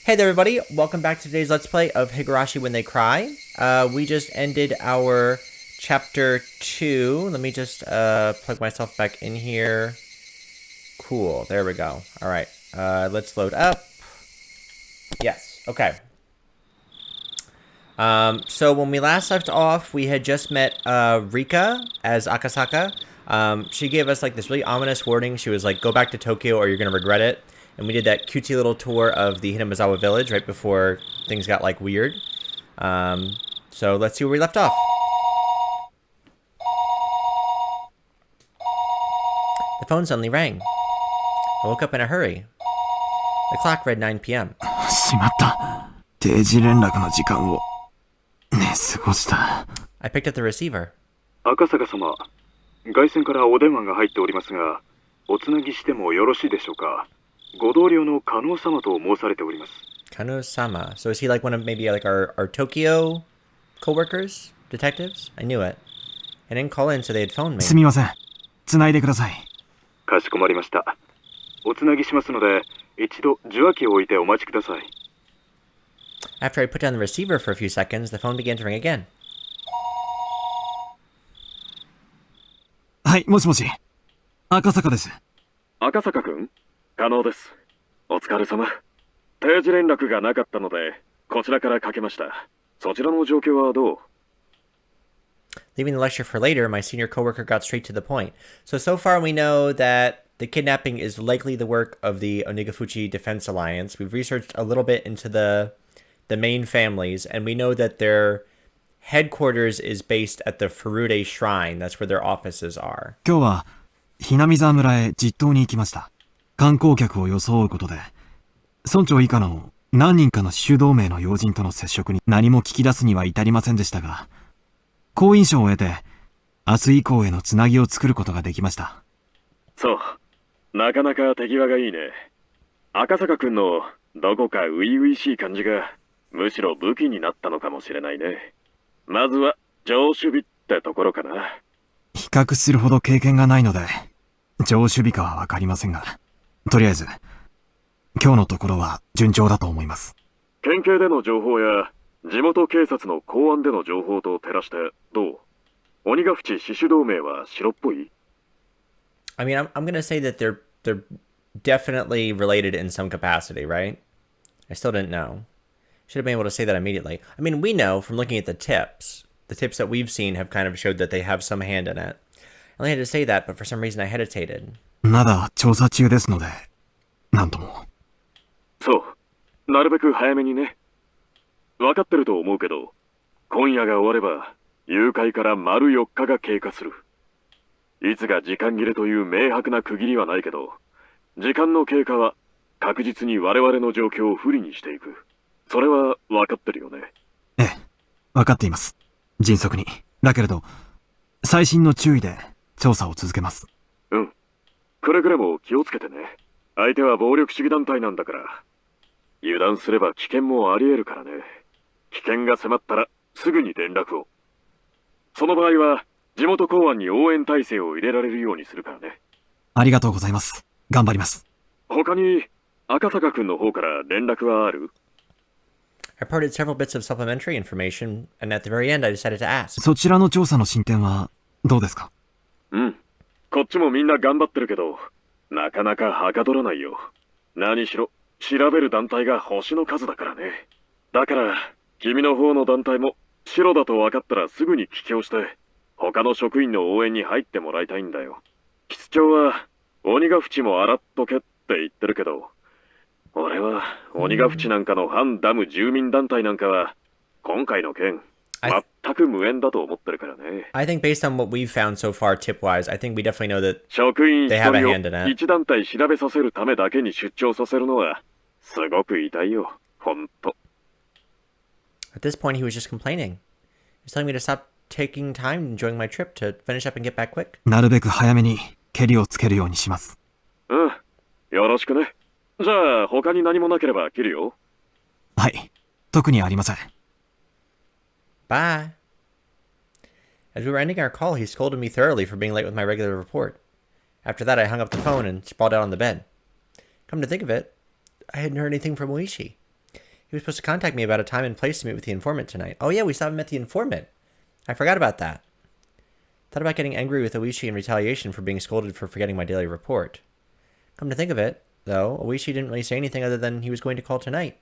Hey there, everybody. Welcome back to today's Let's Play of Higurashi When They Cry. We just ended our Chapter 2. Let me just plug myself back in here. Cool. There we go. All right. Let's load up. Yes. Okay. So when we last left off, we had just met Rika as Akasaka. She gave us like this really ominous warning. She was like, go back to Tokyo or you're going to regret it. And we did that cutesy little tour of the Hinamizawa village right before things got, like, weird. So let's see where we left off. The phone suddenly rang. I woke up in a hurry. The clock read 9 p.m. しまった。定時連絡の時間を過ごした。I picked up the receiver. 赤坂様、外線からお電話が入っておりますが、おつなぎしてもよろしいでしょうか。ご同僚の加納様と申されております。Kano-sama. So is he like one of maybe like our Tokyo co-workers? Detectives? I knew it. I didn't call in so they had phoned me. すみません。つないでください。かしこまりました。おつなぎしますので、一度受話器を置いてお待ちください。After I put down the receiver for a few seconds, the phone began to ring again. はい、もしもし。赤坂です。赤坂くん、加納です。お疲れ様。定時連絡がなかったので、こちらからかけました。そちらの状況はどう？ Leaving the lecture for later, my senior coworker got straight to the point. So far we know that the kidnapping is likely the work of the Onigafuchi Defense Alliance. We've researched a little bit into the main families, and we know that their headquarters is based at the Furude Shrine. That's where their offices are. 今日は、ひなみざ村へ実島に行きました。観光客を装うことで、村長以下の何人かの主同盟の要人との接触に何も聞き出すには至りませんでしたが、好印象を得て、明日以降へのつなぎを作ることができました。そう。なかなか手際がいいね。赤坂くんのどこか初々しい感じが、むしろ武器になったのかもしれないね。まずは、上守備ってところかな。比較するほど経験がないので、上守備かはわかりませんが、とりあえず、今日のところは順調だと思います。県警での情報や、地元警察の公安での情報と照らしてどう？鬼ヶ淵死守同盟は白っぽい？ I mean, I'm gonna say that they're definitely related in some capacity, right? I still didn't know. Should have been able to say that immediately. I mean, we know from looking at the tips. The tips that we've seen have kind of showed that they have some hand in it. I only had to say that, but for some reason I hesitated. まだ調査中ですので、なんとも。そう。なるべく早めにね。わかってると思うけど、今夜が終われば、誘拐から丸4日が経過する。いつが時間切れという明白な区切りはないけど、時間の経過は確実に我々の状況を不利にしていく。それはわかってるよね。ええ、わかっています。迅速に。だけれど、細心の注意で調査を続けます。うん。くれぐれも気をつけてね。相手は暴力主義団体なんだから。油断すれば危険もあり得るからね。危険が迫ったらすぐに連絡を。その場合は地元公安に応援体制を入れられるようにするからね。ありがとうございます。頑張ります。他に赤坂くんの方から連絡はある？ I reported several bits of supplementary information, and at the very end I decided to ask. そちらの調査の進展はどうですか？うん。こっちもみんな頑張ってるけど、なかなかはかどらないよ。何しろ調べる団体が星の数だからね。だから君の方の団体も白だと分かったらすぐに帰郷して他の職員の応援に入ってもらいたいんだよ。室長は鬼ヶ淵も洗っとけって言ってるけど、俺は鬼ヶ淵なんかの反ダム住民団体なんかは今回の件全く無縁だと思ってるからね。I think based on what we've found so far tip-wise, I think we definitely know that 職員一 they have a 人 hand in を it. 一団体調べさせるためだけに出張させるのはすごく痛いよ。ほんと。At this point, he was just complaining. He was telling me to stop taking time enjoying my trip to finish up and get back quick. なるべく早めにケリをつけるようにします。うん。よろしくね。じゃあ、他に何もなければ切るよ。はい。特にありません。Bye. As we were ending our call, he scolded me thoroughly for being late with my regular report. After that, I hung up the phone and sprawled out on the bed. Come to think of it, I hadn't heard anything from Ooishi. He was supposed to contact me about a time and place to meet with the informant tonight. Oh yeah, we saw him at the informant. I forgot about that. Thought about getting angry with Ooishi in retaliation for being scolded for forgetting my daily report. Come to think of it, though, Ooishi didn't really say anything other than he was going to call tonight.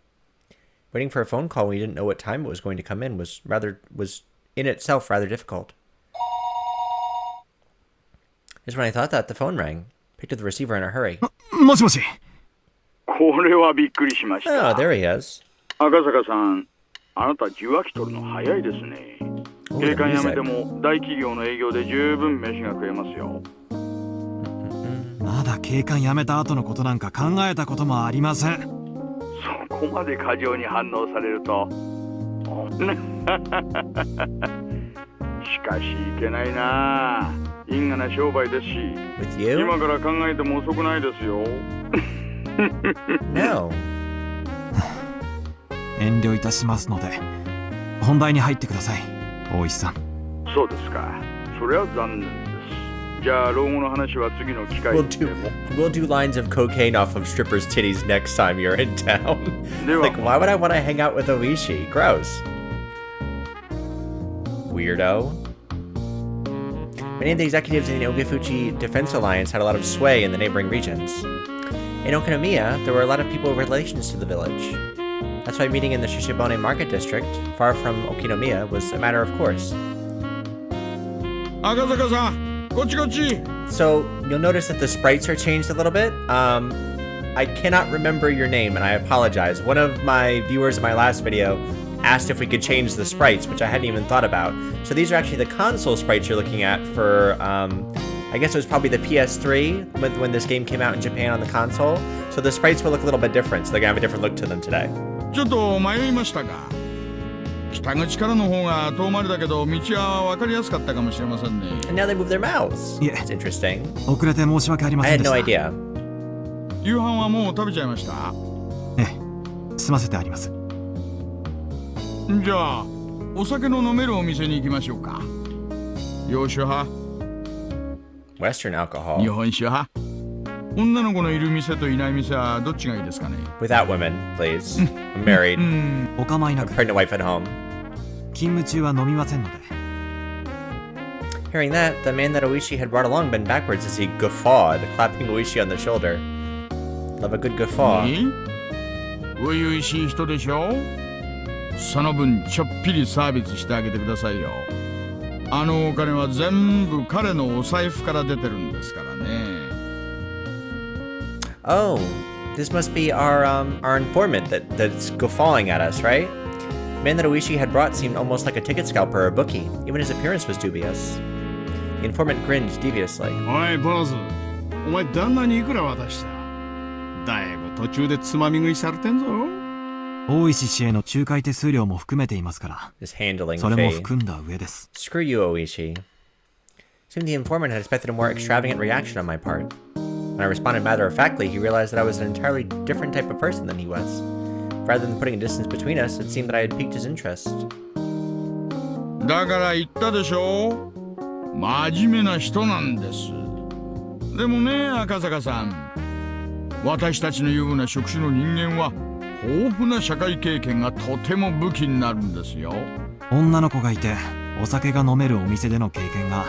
Waiting for a phone call when he didn't know what time it was going to come in was in itself rather difficult. Just when I thought that, the phone rang. Picked up the receiver in a hurry. もしもし。これはびっくりしまし Oh, た。 there he is. 赤坂さん、あなた受話器取るの早いですね。 Ooh, 警 the 官辞め music. ても大企業の営業で十分飯が食えますよ。まだ警官辞めた後のことなんか考えたこともありません。そこまで過剰に反応されると。しかしいけないな。因果な商売ですし。 With you? 今から考えても遅くないですよ。 No. 遠慮いたしますので、本題に入ってください、大石さん。そうですか。それは残念です。じゃあ老後の話は次の機会 We'll に do でも。 we'll do lines of cocaine off of strippers' titties next time you're in town. では Like, why would I want to hang out with Ooishi? Gross. Weirdo. Many of the executives in the Ogifuchi Defense Alliance had a lot of sway in the neighboring regions. In Okinomiya, there were a lot of people with relations to the village. That's why meeting in the Shishibone Market District, far from Okinomiya, was a matter of course. 赤坂さん、こっちこっち。 So, you'll notice that the sprites are changed a little bit. I cannot remember your name, and I apologize. One of my viewers in my last video asked if we could change the sprites, which I hadn't even thought about. So these are actually the console sprites you're looking at for, I guess it was probably the PS3 when this game came out in Japan on the console. So the sprites will look a little bit different, so they're gonna have a different look to them today. ちょっと迷いましたが、北口からの方が遠回りだけど道は分かりやすかったかもしれませんね。 And now they move their mouths. Yeah. It's interesting. 遅れて申し訳ありま I せん had でし no た。 idea. 夕飯はもう食べちゃいました。ええ、済ませてあります。じゃあお酒の飲めるお店に行きましょうか。洋酒派、 Western 日 alcohol. 本酒派。女の子のいる店といない店はどっちがいいですかね。 Without women, please. I'm married. お構いな I'm く、 pregnant wife at home. 勤務中は飲みませんので。 Hearing that, the man that Ooishi had brought along bent backwards as he guffawed, clapping Ooishi on the shoulder. Love a good guffaw. 初々しい人でしょ。その分ちょっぴりサービスしてあげてくださいよ。あのお金は全部彼のお財布から出てるんですからね。 Oh, this must be our informant that's guffawing at us, right? The man that Ooishi had brought seemed almost like a ticket scalper or a bookie. Even his appearance was dubious. The informant grinned deviously. おい坊主、お前旦那にいくら渡した？だいぶ途中でつまみ食いされてんぞ。大石氏への仲介手数料も含めていますから、 This handling それも fee. 含んだ上です。 Screw you, Ooishi. Seemed the informant had expected a more extravagant reaction on my part. When I responded matter-of-factly, he realized that I was an entirely different type of person than he was. Rather than putting a distance between us, it seemed that I had piqued his interest. だから言ったでしょ。真面目な人なんです。でもね、赤坂さん、私たちのような職種の人間は豊富な社会経験がとても武器になるんですよ。女の子がいて、お酒が飲めるお店での経験が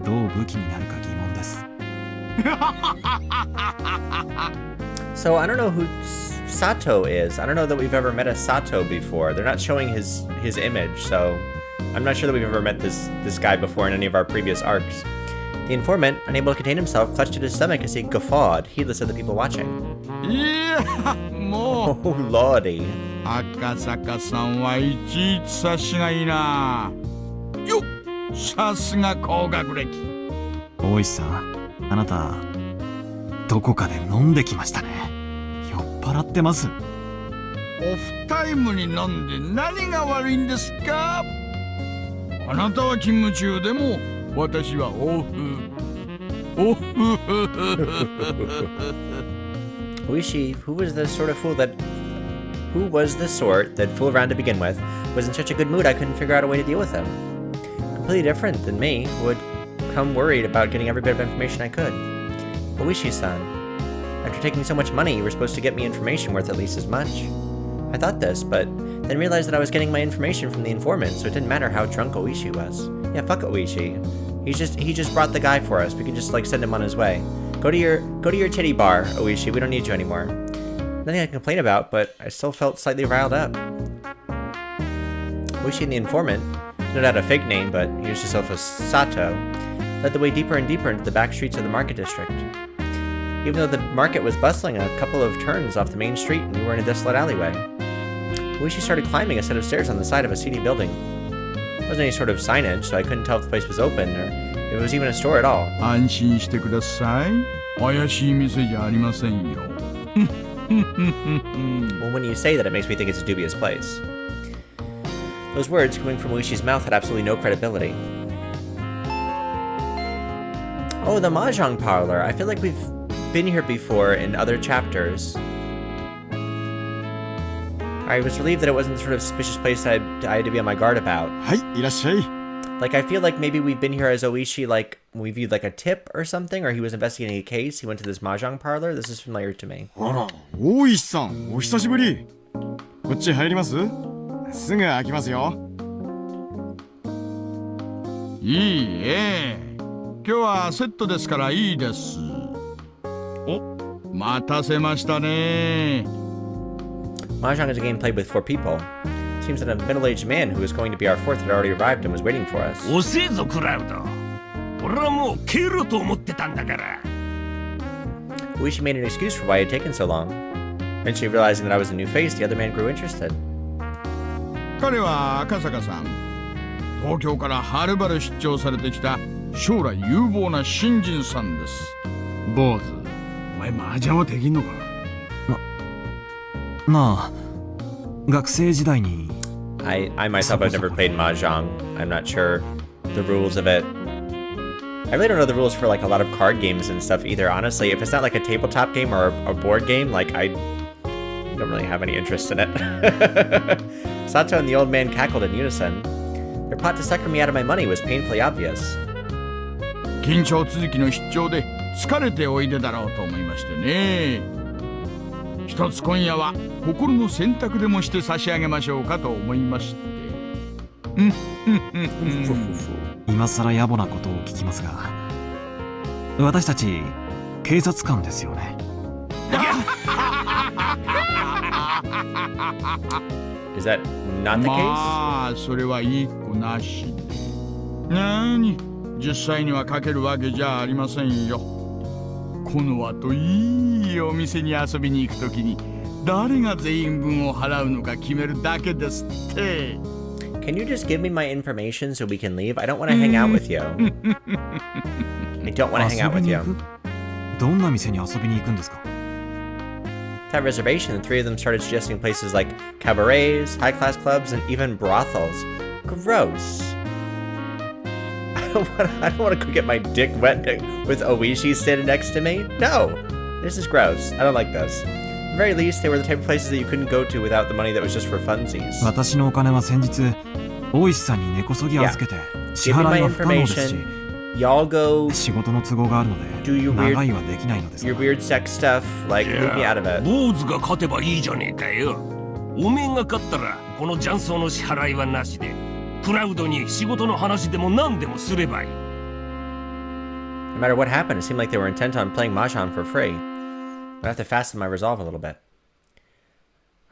どう武器になるか疑問です。So I don't know who Sato is. I don't know that we've ever met a Sato before. They're not showing his image, so I'm not sure that we've ever met this guy before in any of our previous arcs. The informant, unable to contain himself, clutched at his stomach as he guffawed, heedless of the people watching. いや、も Oh, lordy. う赤坂さんはいちいち察しがいいな。よっ、さすが高学歴。大石さん、あなた、どこかで飲んできましたね。酔っ払ってます。オフタイムに飲んで何が悪いんですか。あなたは勤務中でも私はオフ。オフ。Ooishi, who was the sort that fooled around to begin with, was in such a good mood I couldn't figure out a way to deal with him. Completely different than me, who would come worried about getting every bit of information I could. Ooishi-san, after taking so much money, you were supposed to get me information worth at least as much. I thought this, but then realized that I was getting my information from the informant, so it didn't matter how drunk Ooishi was. Yeah, fuck Ooishi. He just brought the guy for us. We can just like send him on his way. Go to your titty bar, Ooishi. We don't need you anymore. Nothing I can complain about, but I still felt slightly riled up. Ooishi and the informant, no doubt a fake name, but he used himself as Sato, led the way deeper and deeper into the back streets of the market district. Even though the market was bustling a couple of turns off the main street and we were in a desolate alleyway. Ooishi started climbing a set of stairs on the side of a seedy building. There wasn't any sort of signage, so I couldn't tell if the place was open or if it was even a store at all. 安心してください。怪しい店じゃありませんよ。Well, when you say that, it makes me think it's a dubious place. Those words coming from Ooishi's mouth had absolutely no credibility. Oh, the Mahjong Parlor. I feel like we've been here before in other chapters. I was relieved that it wasn't the sort of suspicious place I had to be on my guard about. はい、いらっしゃい。 Like, I feel like maybe we've been here as Ooishi, like, we viewed like a tip or something, or he was investigating a case, he went to this Mahjong Parlor. This is familiar to me. あら、大石さん、お久しぶり。こっち入ります？すぐ開きますよ。いいえ。今日はセットですからいいです。お、待たせましたね。Mahjong is a game played with 4 people. Seems that a middle-aged man who was going to be our fourth had already arrived and was waiting for us. 遅えぞクラウド。俺はもう消えろと思ってたんだから。Ooishi made an excuse for why it had taken so long. Eventually realizing that I was a new face, the other man grew interested. 彼は赤坂さん。東京からはるばる出張されてきた将来有望な新人さんです。坊主、お前麻雀はできんのか？まあ、学生時代に。I myself have never played Mahjong. I'm not sure the rules of it. I really don't know the rules for like a lot of card games and stuff either, honestly. If it's not like a tabletop game or a board game, like I don't really have any interest in it. Sato and the old man cackled in unison. Their plot to sucker me out of my money was painfully obvious. 緊張続きの出張で疲れておいでだろうと思いましてね。一つ今夜は心の選択でもして差し上げましょうかと思いまして。今更野暮なことを聞きますが、私たち警察官ですよね。Is that not the case? まあそれは一個なしで。なに実際にはかけるわけじゃありませんよ。この後いいお店に遊びに行くときに誰が全員分を払うのか決めるだけですって。Can you just give me my information so we can leave? I don't want to hang out with you. I don't want to hang out with you. どんな店に遊びに行くんですか？ That reservation, the 3 of them started suggesting places like cabarets, high-class clubs, and even brothels. Gross. I don't want to go get my dick wet with Ooishi standing next to me. No, this is gross. I don't like this. At the very least, they were the type of places that you couldn't go to without the money that was just for funsies. 私のお金は先日、大石さんに根こそぎ預けて、支 Give me 払 my いは不可能ですし、 information. Y'all go 仕事の都合があるの do で、 your weird, 長居はできないのですが。 your weird sex stuff. Like, leave me out of it. 坊主が勝てばいいじゃねえかよ。おめえが勝ったらこの雀荘の支払いはなしで、クラウドに仕事の話でも何でもすればいい。No matter what happened, it seemed like they were intent on playing Mahjong for free. I'd have to fasten my resolve a little bit.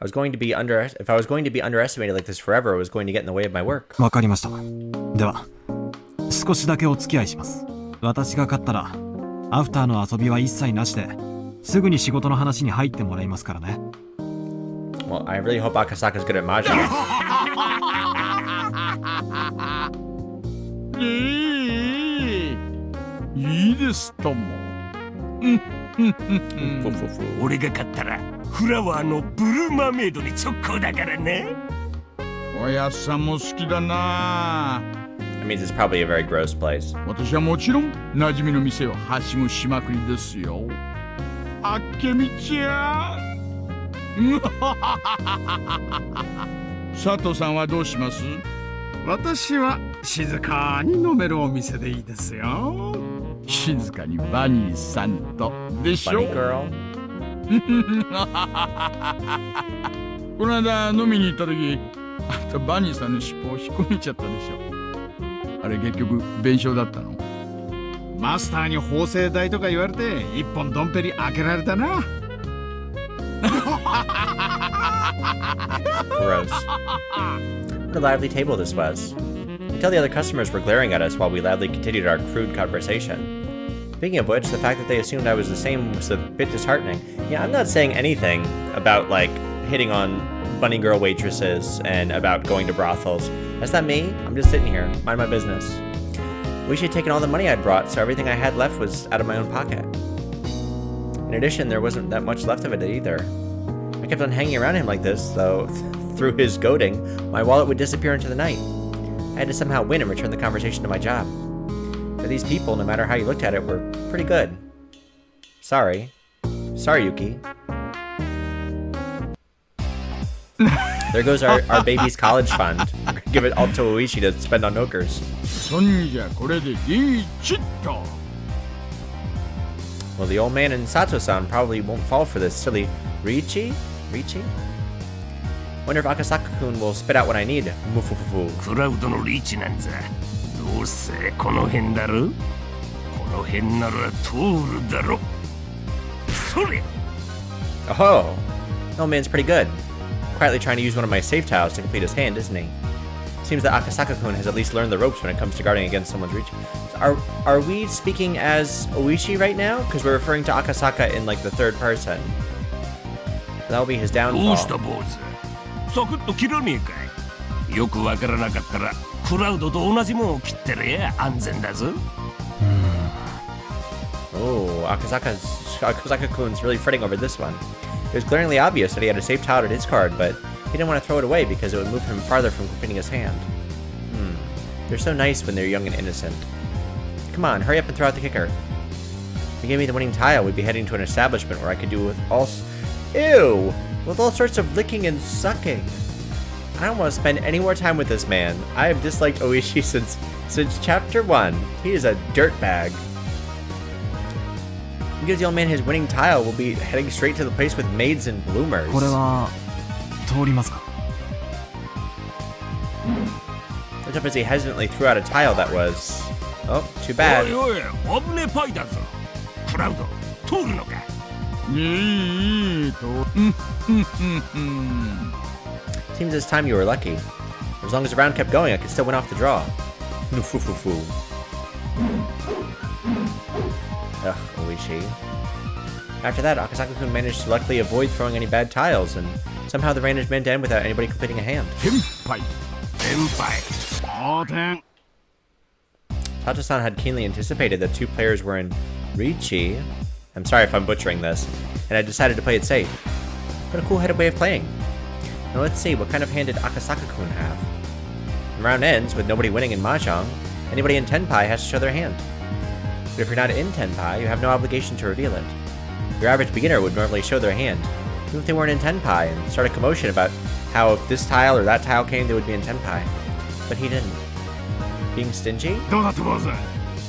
If I was going to be underestimated like this forever, it was going to get in the way of my work. わかりました。では、少しだけお付き合いします。私が勝ったら、アフターの遊びは一切なしで、すぐに仕事の話に入ってもらいますからね。Well, I really hope Akasaka's good at Mahjong. いいですとも。俺が勝ったらフラワーのブルーマーメイドに直行だからね。おやっさんも好きだな。 That means it's probably a very gross place. 私はもちろん馴染みの店をはしごしまくりですよ。あっけみちゃん。佐藤さんはどうします？私は静かに飲めるお店でいいですよ。静かにバニーさんとでしょ。 Bunny girl. この間飲みに行った時、あんたバニーさんの尻尾を引っこ抜いちゃったでしょ。あれ結局弁償だったの？マスターに法政代とか言われて一本ドンペリ開けられたな。Gross. What a lively table this was. I could tell the other customers were glaring at us while we loudly continued our crude conversation. Speaking of which, the fact that they assumed I was the same was a bit disheartening. Yeah, I'm not saying anything about, like, hitting on bunny girl waitresses and about going to brothels. That's not me. I'm just sitting here, mind my business. We should have taken all the money I'd brought, so everything I had left was out of my own pocket. In addition, there wasn't that much left of it either. I kept on hanging around him like this, though through his goading, my wallet would disappear into the night. I had to somehow win and return the conversation to my job. But these people, no matter how you looked at it, were pretty good. Sorry. Sorry, Yuki. There goes our baby's college fund. We're gonna give it all to Ooishi to spend on hookers. そんじゃこれでリーチっと。Well, the old man and Sato-san probably won't fall for this silly Riichi? Wonder if Akasaka-kun will spit out what I need. Mufufufu. クラウドのリーチなんざどうせこの辺だろ。この辺なら通るだろ。それ Oh! The old man's pretty good. Quietly trying to use one of my safe tiles to complete his hand, isn't he? Seems that Akasaka-kun has at least learned the ropes when it comes to guarding against someone's reach. Are we speaking as Ooishi right now? Because we're referring to Akasaka in, like, the third person. That'll be his どう downfall. した坊主。サクッと切らねえかい。よくわからなかったらクラウドと同じもんを切ってりゃ安全だぞ。Oh, Akasaka-kun's really fretting over this one. It was glaringly obvious that he had a safe tile to discard, but he didn't want to throw it away because it would move him farther from completing his hand. They're so nice when they're young and innocent. Come on, hurry up and throw out the kicker. If you gave me the winning tile, we'd be heading to an establishment where I could do with all sorts of licking and sucking. I don't want to spend any more time with this man. I have disliked Ooishi since chapter 1. He is a dirtbag. Who gives the old man his winning tile? We'll be heading straight to the place with maids and bloomers. これは通りますか？ Looked up as he hesitantly threw out a tile that was... Oh, too お bad. いおい危ねえパイだぞ。クラウド通るのか。いいと。Seems this time you were lucky. As long as the round kept going, I could still win off the draw. Nufufufu. Ugh, Ooishi. After that, Akasaka-kun managed to luckily avoid throwing any bad tiles, and somehow the round is meant to end without anybody completing a hand. 天敗。先輩。当然。 Sato-san had keenly anticipated that two players were in Riichi. I'm sorry if I'm butchering this, and I decided to play it safe. What a cool-headed way of playing. Now let's see, what kind of hand did Akasaka-kun have? The round ends with nobody winning in Mahjong. Anybody in Tenpai has to show their hand. But if you're not in Tenpai, you have no obligation to reveal it. Your average beginner would normally show their hand, even if they weren't in Tenpai, and start a commotion about how if this tile or that tile came, they would be in Tenpai. But he didn't. Being stingy? どうだって坊主。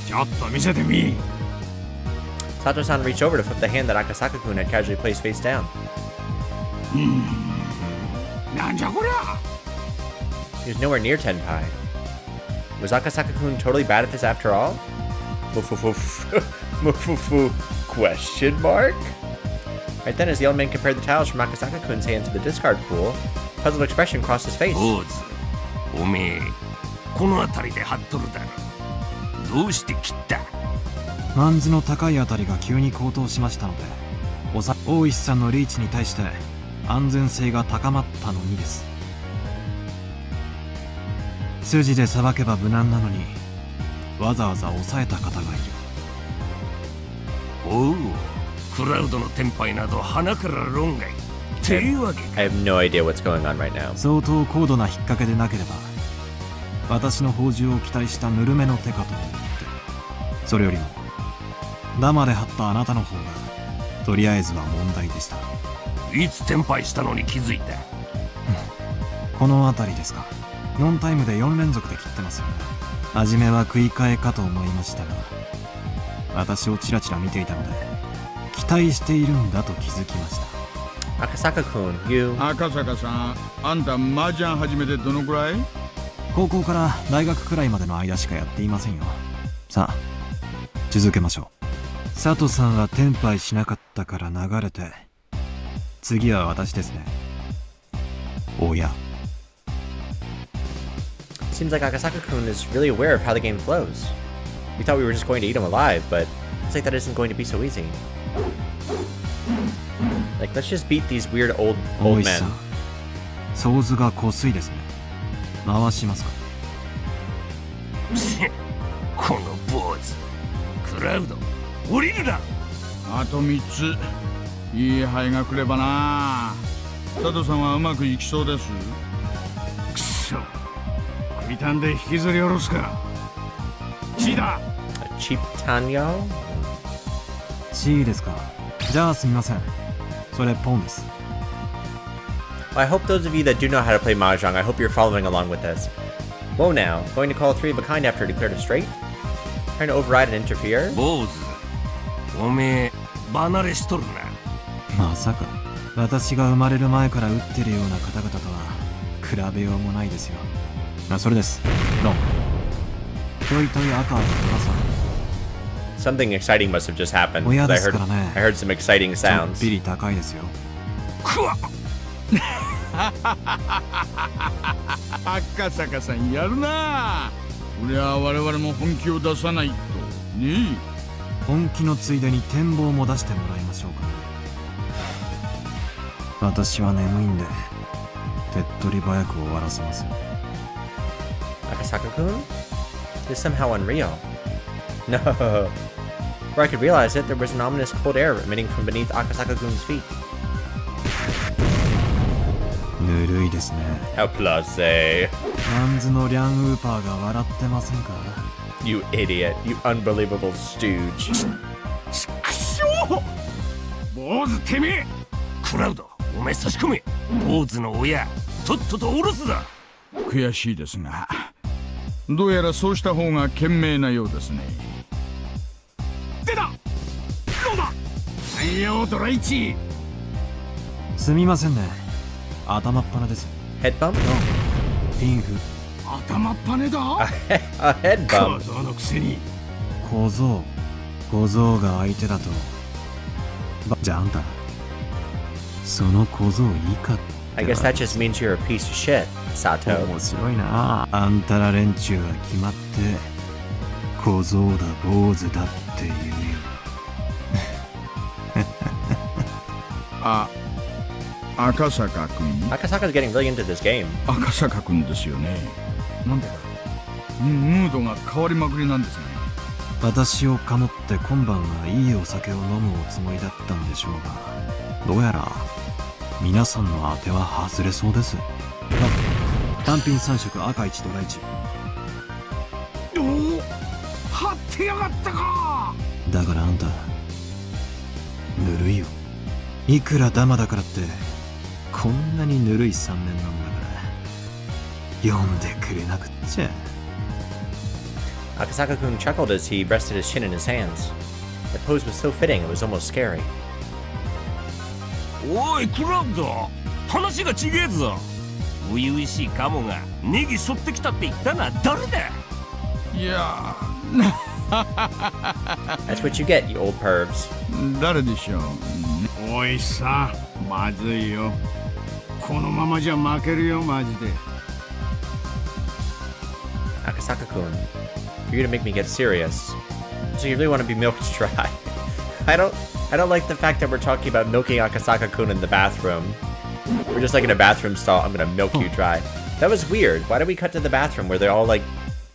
ちょっと見せてみ。Sato-san reached over to flip the hand that Akasaka-kun had casually placed face down. なんじゃこりゃ。 He was nowhere near Tenpai. Was Akasaka-kun totally bad at this after all? Mufufu question mark? Right then, as the old man compared the tiles from Akasaka-kun's hand to the discard pool, a puzzled expression crossed his face. 坊主おめえこの辺りで張っとるだろ。どうして切った？マンズの高いあたりが急に高騰しましたので、大石さんのリーチに対して安全性が高まったのにです。筋でさばけば無難なのに、わざわざ抑えた方がいる。おう、クラウドのテンパイなど鼻から論外。ていうわけか。 I have no idea what's going on right now. 相当高度な引っ掛けでなければ、私の宝珠を期待したぬるめの手かと思って。それよりもダマで張ったあなたの方がとりあえずは問題でした。いつテンパイしたのに気づいた？この辺りですか。4タイムで4連続で切ってますよね。初めは食い替えかと思いましたが、私をチラチラ見ていたので期待しているんだと気づきました。Akasaka-kun, you... 赤坂さん、あんた麻雀始めてどのくらい？高校から大学くらいまでの間しかやっていませんよ。さあ、続けましょう。佐藤さんはテンパイしなかったから流れて、次は私ですね。おや。Seems like Akasaka-kun is really aware of how the game flows. We thought we were just going to eat him alive, but it's like that isn't going to be so easy. Like, let's just beat these weird old 大石 men. さん、想図が濃すいですね。回しますか？この坊主。クラウド、降りるな。あと3つ。いい牌が来ればな。佐藤さんはうまくいきそうです。くそ、食いたんで引きずり下ろすか。チーだ。 A cheap Tanyo? C ですか。じゃあすみません。それポンです。Well, I hope those of you that do know how to play Mahjong, I hope you're following along with this. Whoa now, going to call 3 of a kind after declared a straight? Trying to override and interfere? 坊主、おめえ離れしとるな。まさか私が生まれる前から打ってるような方々とは比べようもないですよ。それです。ロン。トイトイ赤とトラさん。Something exciting must have just happened. 親 I です heard, からね。 I heard some exciting ちょっ sounds. ぴり高いですよ。くわっ。赤坂さんやるな。これは我々も本気を出さないとね。本気のついでに展望も出してもらいましょうか。私は眠いんで手っ取り早く終わらせます。 Akasaka-kun? This is somehow unreal. No. Before I could realize it, there was an ominous cold air emitting from beneath Akasaka-kun's feet. ぬるいですね。 How blase. マンズのリャンウーパーが笑ってませんか？ You idiot. You unbelievable stooge. くしょう。坊主てめえ。クラウド、お前差し込め。坊主の親、とっとと下ろすだ。悔しいですが、どうやらそうした方が賢明なようですね。出た。ローだ。太陽ドラ1。すみませんね。頭っ鼻です。 Head bump? ピンフ。頭っぱねだ。A head 小 bump? 僧のくせに。小僧が相手だと。じゃああんた、その小僧以下って。I guess that just means you're a piece of shit, Sato. 面白いな。あんたら連中は決まって小僧だ坊主だって言うよ。あ、赤坂くん。 Akasaka's getting really into this game. 赤坂くんですよね。なんだかムードが変わりまくりなんですね。私をかもって今晩はいいお酒を飲むおつもりだったんでしょうが、どうやら皆さんの当ては外れそうです。単品3色赤1ドラ1。おお、張ってやがったか。だからあんたぬるいよ。いくらダマだからってこんなにぬるい3年なんだから読んでくれなくっちゃ。 Akasaka-kun chuckled as he rested his chin in his hands. The pose was so fitting, it was almost scary. おいクラウド、話が違えぞ。初々しいカモがネギ背負ってきたって言ったのは誰だ。いやThat's what you get, you old pervs. 誰でしょう。おいさ、まずいよ。このままじゃ負けるよマジで。 Akasaka-kun, for you to make me get serious. So you really want to be milked dry. I don't like the fact that we're talking about milking Akasaka-kun in the bathroom. We're just like in a bathroom stall. I'm gonna milk you dry. That was weird. Why did we cut to the bathroom? Were they all like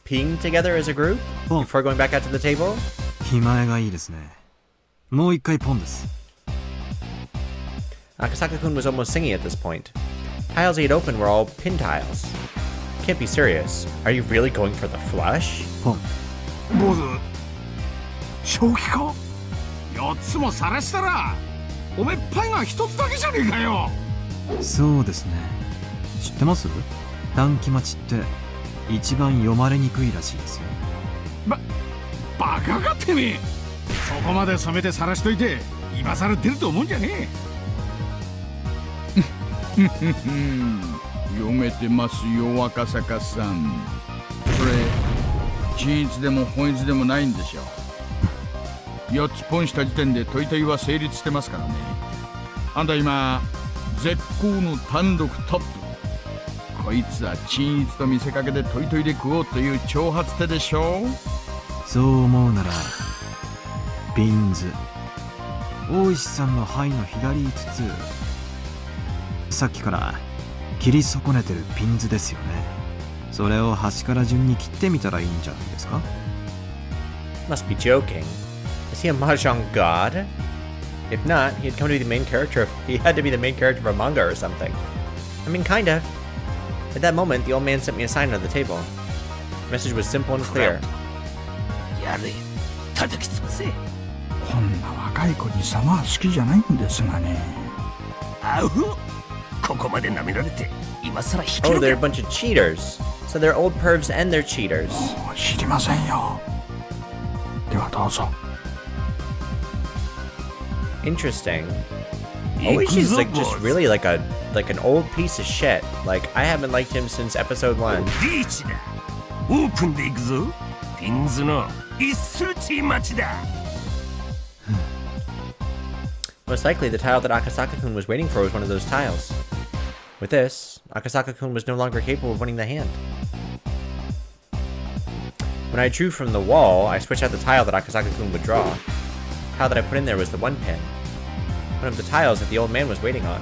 peeing together as a group before going back out to the table? 気前がいいですね。もう一回ポンです。 Akasaka-kun was almost singing at this point. Tiles he had opened were all pin tiles. Can't be serious. Are you really going for the flush? ポン。坊主、正気か。4つも晒したらおめえパイが1つだけじゃねえかよ。そうですね。知ってます？短期待ちって一番読まれにくいらしいですよ。バカかてめえ。そこまで染めて晒しといて今更出ると思うんじゃねえ。読めてますよ赤坂さん。それ均一でも本一でもないんでしょう。4つポンした時点でトイトイは成立してますからね。あんた今絶好の単独トップ。こいつは均一と見せかけてトイトイで食おうという挑発手でしょう。そう思うならピンズ大石さんの範囲の左5つ、さっきから切り損ねてるピンズですよね。それを端から順に切ってみたらいいんじゃないですか。 Must be joking. Is he a Mahjong god? If not, he'd come to be the main character of... He had to be the main character of a manga or something. I mean, kinda. At that moment, the old man sent me a sign on the table. The message was simple and clear. やれ、叩き潰せ。こんな若い子に様は好きじゃないんですがね。あう、ここまで舐められて、今さら引け Oh, る they're a か。 bunch of cheaters. So they're old pervs and they're cheaters. もう知りませんよ。ではどうぞ。Interesting. 行く Ooishi's ぞ like ボ just ス。 really like an old piece of shit. Like I haven't liked him since episode 1. リーチだ。オープンで行くぞ。ピンズの一数値待ちだ。Most likely, the tile that Akasaka-kun was waiting for was one of those tiles. With this, Akasaka-kun was no longer capable of winning the hand. When I drew from the wall, I switched out the tile that Akasaka-kun would draw. The tile that I put in there was the 1 pin. One of the tiles that the old man was waiting on.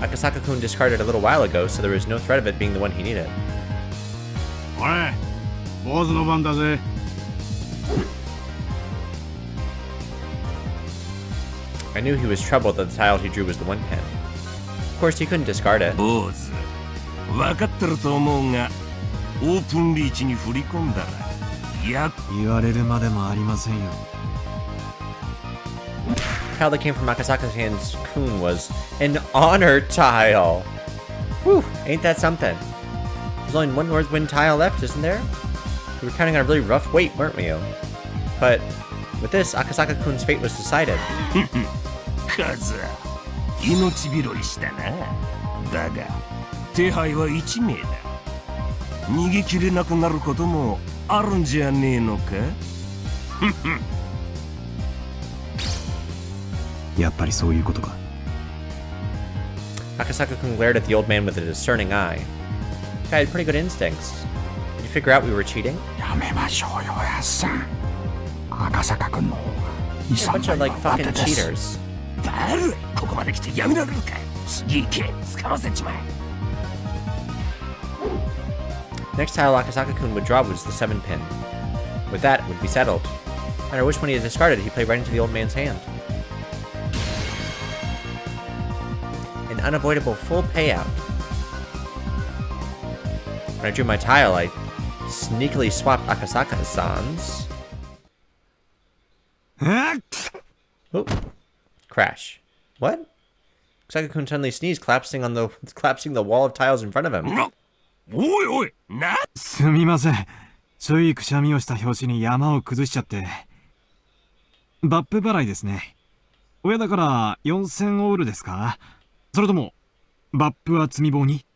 Akasaka-kun discarded a little while ago, so there was no threat of it being the one he needed. おい、坊主の番だぜ。I knew he was troubled that the tile he drew was the 1 pin. Of course, he couldn't discard it. 坊主、分かってると思うが、オープンリーチに振り込んだら、言われるまでもありませんよ。The tile that came from Akasaka-kun's kun was an honor tile. Whew, ain't that something? There's only one Northwind tile left, isn't there? We were counting on a really rough wait, weren't we? But with this, Akasaka-kun's fate was decided. カズ、命拾いしたな。だが、手配は1名だ。逃げきれなくなることもあるんじゃねえのか。やっぱりそういうことか。Akasaka-kun glared at the old man with a discerning eye. The guy had pretty good instincts. Did you figure out we were cheating? やめましょうよ、やっさん。赤坂君の方が You're a bunch of like fucking cheaters. バル、ここまで来てやめられるか。次行け、使わせちまえ。Next tile Akasaka-kun would draw was the 7 pin. With that, it would be settled. And I wish when he had discarded, he played right into the old man's hand. An unavoidable full payout. When I drew my tile, I sneakily swapped Akasaka-san's. Oh, crash. What? Akasaka-kun suddenly sneezed, collapsing the wall of tiles in front of him. おいおい、な。すみません。ついくしゃみをした拍子に山を崩しちゃって。バップ払いですね。親だから4000オールですか？それとも、バップは積み棒に？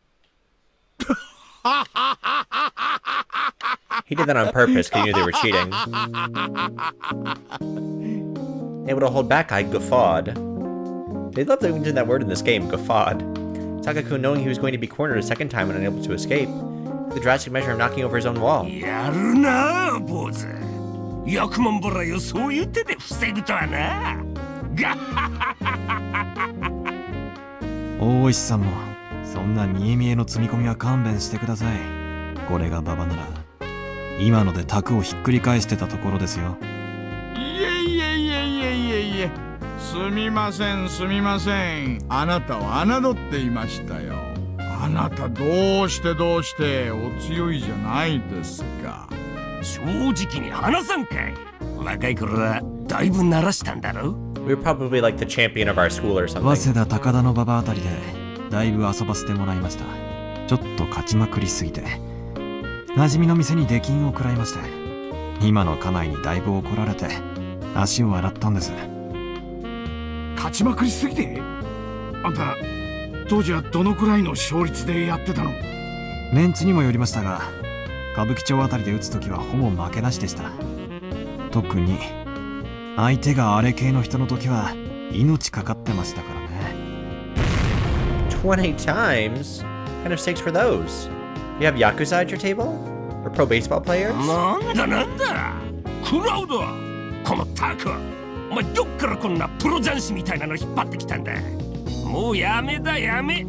He did that on purpose because he knew they were cheating. Able to hold back, I guffawed. They love to do that word in this game, guffawed. Taka-kun, knowing he was going to be cornered a second time and unable to escape, took the drastic measure of knocking over his own wall. やるな、坊主。100万払いをそういう手で防ぐとはな。ガッハハハ。大石さんも、そんな見え見えの積み込みは勘弁してください。これが馬場なら、今ので卓をひっくり返してたところですよ。いえいえいえいえいえいえ、すみませんすみません。あなたを侮っていましたよ。あなたどうしてお強いじゃないですか。正直に話さんかい。若い頃はだいぶ慣らしたんだろ。We were probably like the champion of our school or 早 something. 稲田高田の馬場あたりでだいぶ遊ばせてもらいました。ちょっと勝ちまくりすぎて馴染みの店に出禁を食らいまして、今の家内にだいぶ怒られて足を洗ったんです。勝ちまくりすぎてあんた当時はどのくらいの勝率でやってたの？メンツにもよりましたが、歌舞伎町あたりで打つときはほぼ負けなしでした。特に相手があれ系の人の時は命かかってましたからね。20 times? What kind of stakes were those? You have Yakuza at your table? Or pro baseball players? なんだクラウド、このタク、お前どっからこんなプロ雀士みたいなの引っ張ってきたんだ。もうやめだやめ。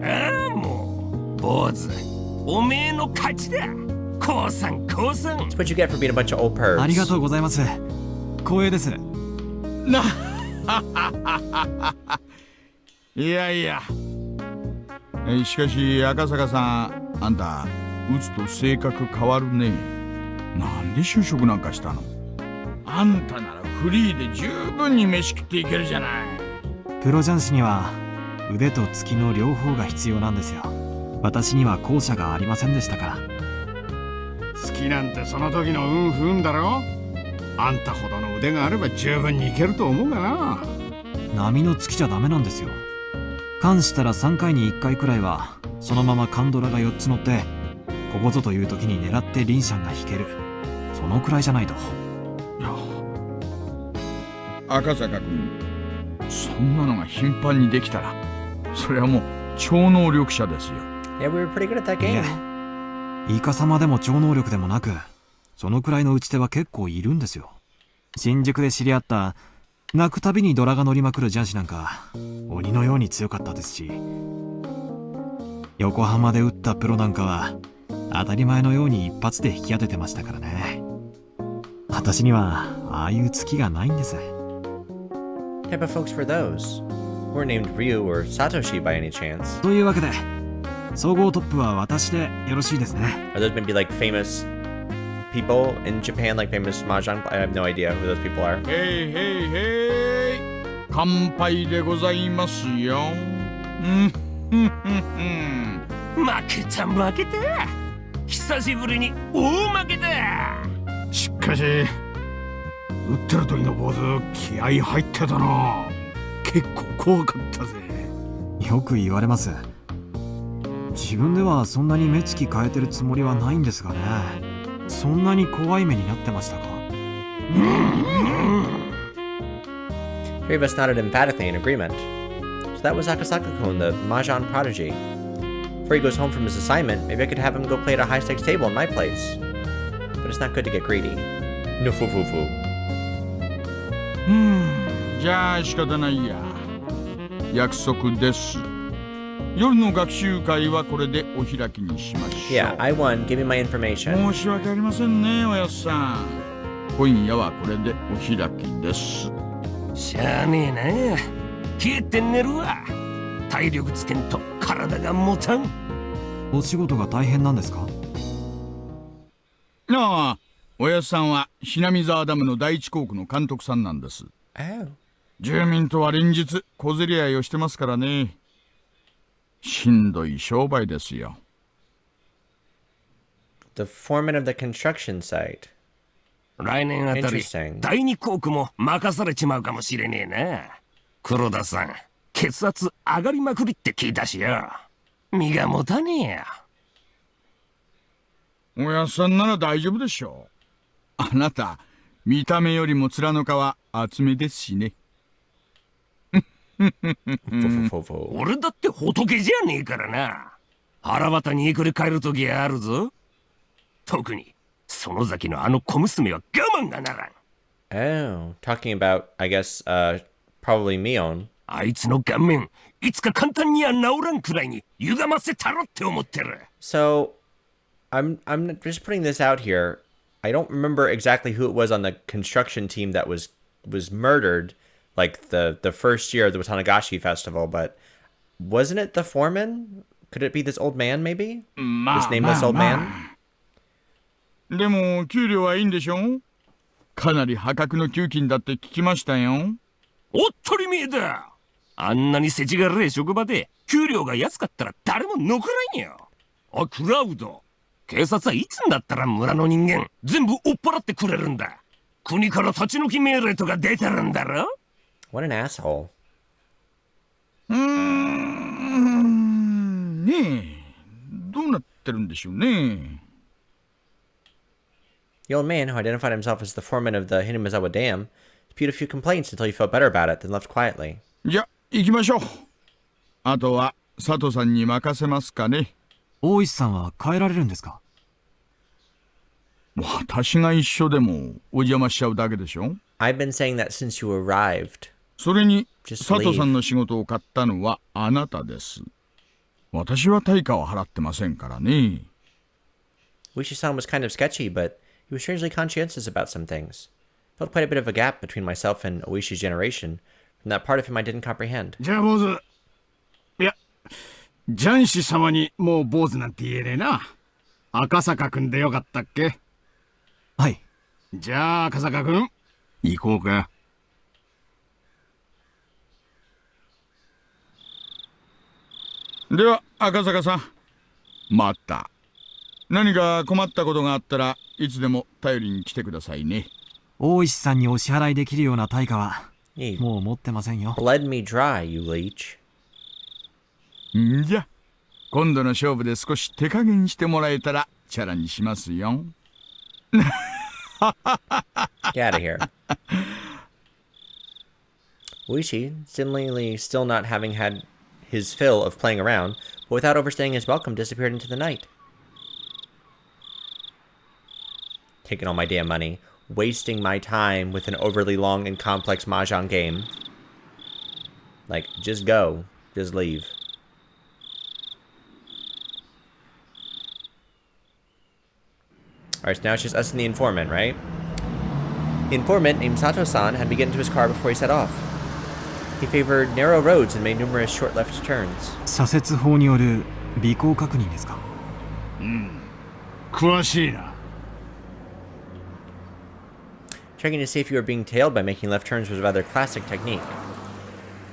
ああもう坊主、おめえの勝ちだ。降参降参。 That's what you get for being a bunch of old pervs. ありがとうございます。光栄です。いやいや。しかし赤坂さん、あんた打つと性格変わるね。なんで就職なんかしたの？あんたならフリーで十分に飯食っていけるじゃない。プロ雀士には腕と突きの両方が必要なんですよ。私には後者がありませんでしたから。好きなんてその時の運不運だろ。あんたほどの腕があれば十分にいけると思うがな。波の突きじゃダメなんですよ。関したら3回に1回くらいはそのままカンドラが4つ乗ってここぞという時に狙ってリンシャンが引ける。そのくらいじゃないと。赤坂君、そんなのが頻繁にできたらそれはもう超能力者ですよ。Yeah, we were pretty good at that game. イカ様でも超能力でもなく、そのくらいの打ち手は結構いるんですよ。新宿で知り合った泣くたびにドラが乗りまくる雀士なんか鬼のように強かったですし、横浜で打ったプロなんかは当たり前のように一発で引き当ててましたからね。私にはああいう月がないんです。What type of folks were those? Weren't named Ryu or Satoshi by any chance. というわけで総合トップは私でよろしいですね。Are those maybe like famous people in Japan, like famous Mahjong? I have no idea who those people are. へいへいへい、乾杯でございますよ。負けた負けた。久しぶりに大負けだ。しかし打ってる時の坊主気合入ってたな。結構怖かったぜ。よく言われます。自分ではそんなに目つき変えてるつもりはないんですがね。そんなに怖い目になってましたか？ Three of us nodded emphatically in agreement. So that was Akasaka-kun, the Mahjong prodigy. Before he goes home from his assignment, maybe I could have him go play at a high-stakes table in my place. But it's not good to get greedy. No foo-foo-foo. じゃあ仕方ないや。約束です。夜の学習会はこれでお開きにしましょう。Yeah, I won. Give me my information. 申し訳ありませんね、おやっさん。今夜はこれでお開きです。しゃあねえな。冷えて寝るわ。体力つけんと体が持たん。お仕事が大変なんですか？ああ、おやっさんはひなみ沢ダムの第一工区の監督さんなんです。Oh. 住民とは連日小競り合いをしてますからね。しんどい商売ですよ。The foreman of the construction site. 来年あたり Interesting. 第二工区も任されちまうかもしれねえな。黒田さん、血圧上がりまくりって聞いたしよ。身が持たねえや。おやっさんなら大丈夫でしょう。あなた見た目よりも面の皮厚めですしね。Foo-foo-foo-foo. 俺だって仏じゃねえからな。腹渡にくり返る時あるぞ。特に園崎のあの小娘は我慢がならん。Oh, talking about, I guess, probably Mion. あいつの顔面いつか簡単には治らんくらいに歪ませたろって思ってる。 So, I'm just putting this out here. I don't remember exactly who it was on the construction team that was murdered, like the first year of the Watanagashi festival, but wasn't it the foreman? Could it be this old man, maybe? This nameless old man? でも給料はいいんでしょ？かなり破格の給金だって聞きましたよ。おっとりめえだ。あんなに世知辛い職場で給料が安かったら誰も残らんよ。おいクラウド、警察はいつになったら村の人間全部追っ払ってくれるんだ。国から立ち退き命令とか出てるんだろ。 What an asshole. ね。どうなってるんでしょうね。The old man, who identified himself as the foreman of the Hinamizawa Dam, spewed a few complaints until he felt better about it, then left quietly. じゃ、行きましょう。あとは、佐藤さんに任せますかね。大石さんは帰られるんですか？私が一緒でもお邪魔しちゃうだけでしょ。 I've been saying that since you arrived. それに、 Just 佐藤さ leave. んの仕事を買ったのはあなたです。私は対価を払ってませんからね。Ooishi-san was kind of sketchy, but he was strangely conscientious about some things. Felt quite a bit of a gap between myself and Ooishi's generation, from that part of him I didn't comprehend. じゃあ坊主。いや、ジャンシ様にもう坊主なんて言えねえな。赤坂くんでよかったっけ？はい。じゃあ赤坂くん、行こうか。では、赤坂さん。また。何か困ったことがあったらいつでも頼りに来てくださいね。大石さんにお支払いできるような対価は He もう持ってませんよ。 bled me dry, you leech. んじゃ、今度の勝負で少し手加減してもらえたらチャラにしますよ。Get out of here. Ooishi, seemingly still not having had his fill of playing around, but without overstaying his welcome, disappeared into the night. Taking all my damn money, wasting my time with an overly long and complex Mahjong game. Like, just go. Just leave. Alright, so now it's just us and the informant, right? The informant, named Sato-san, had begun into his car before he set off. He favored narrow roads and made numerous short left turns. 左折法による尾行確認ですか？詳しいな。Checking to see if you were being tailed by making left turns was a rather classic technique.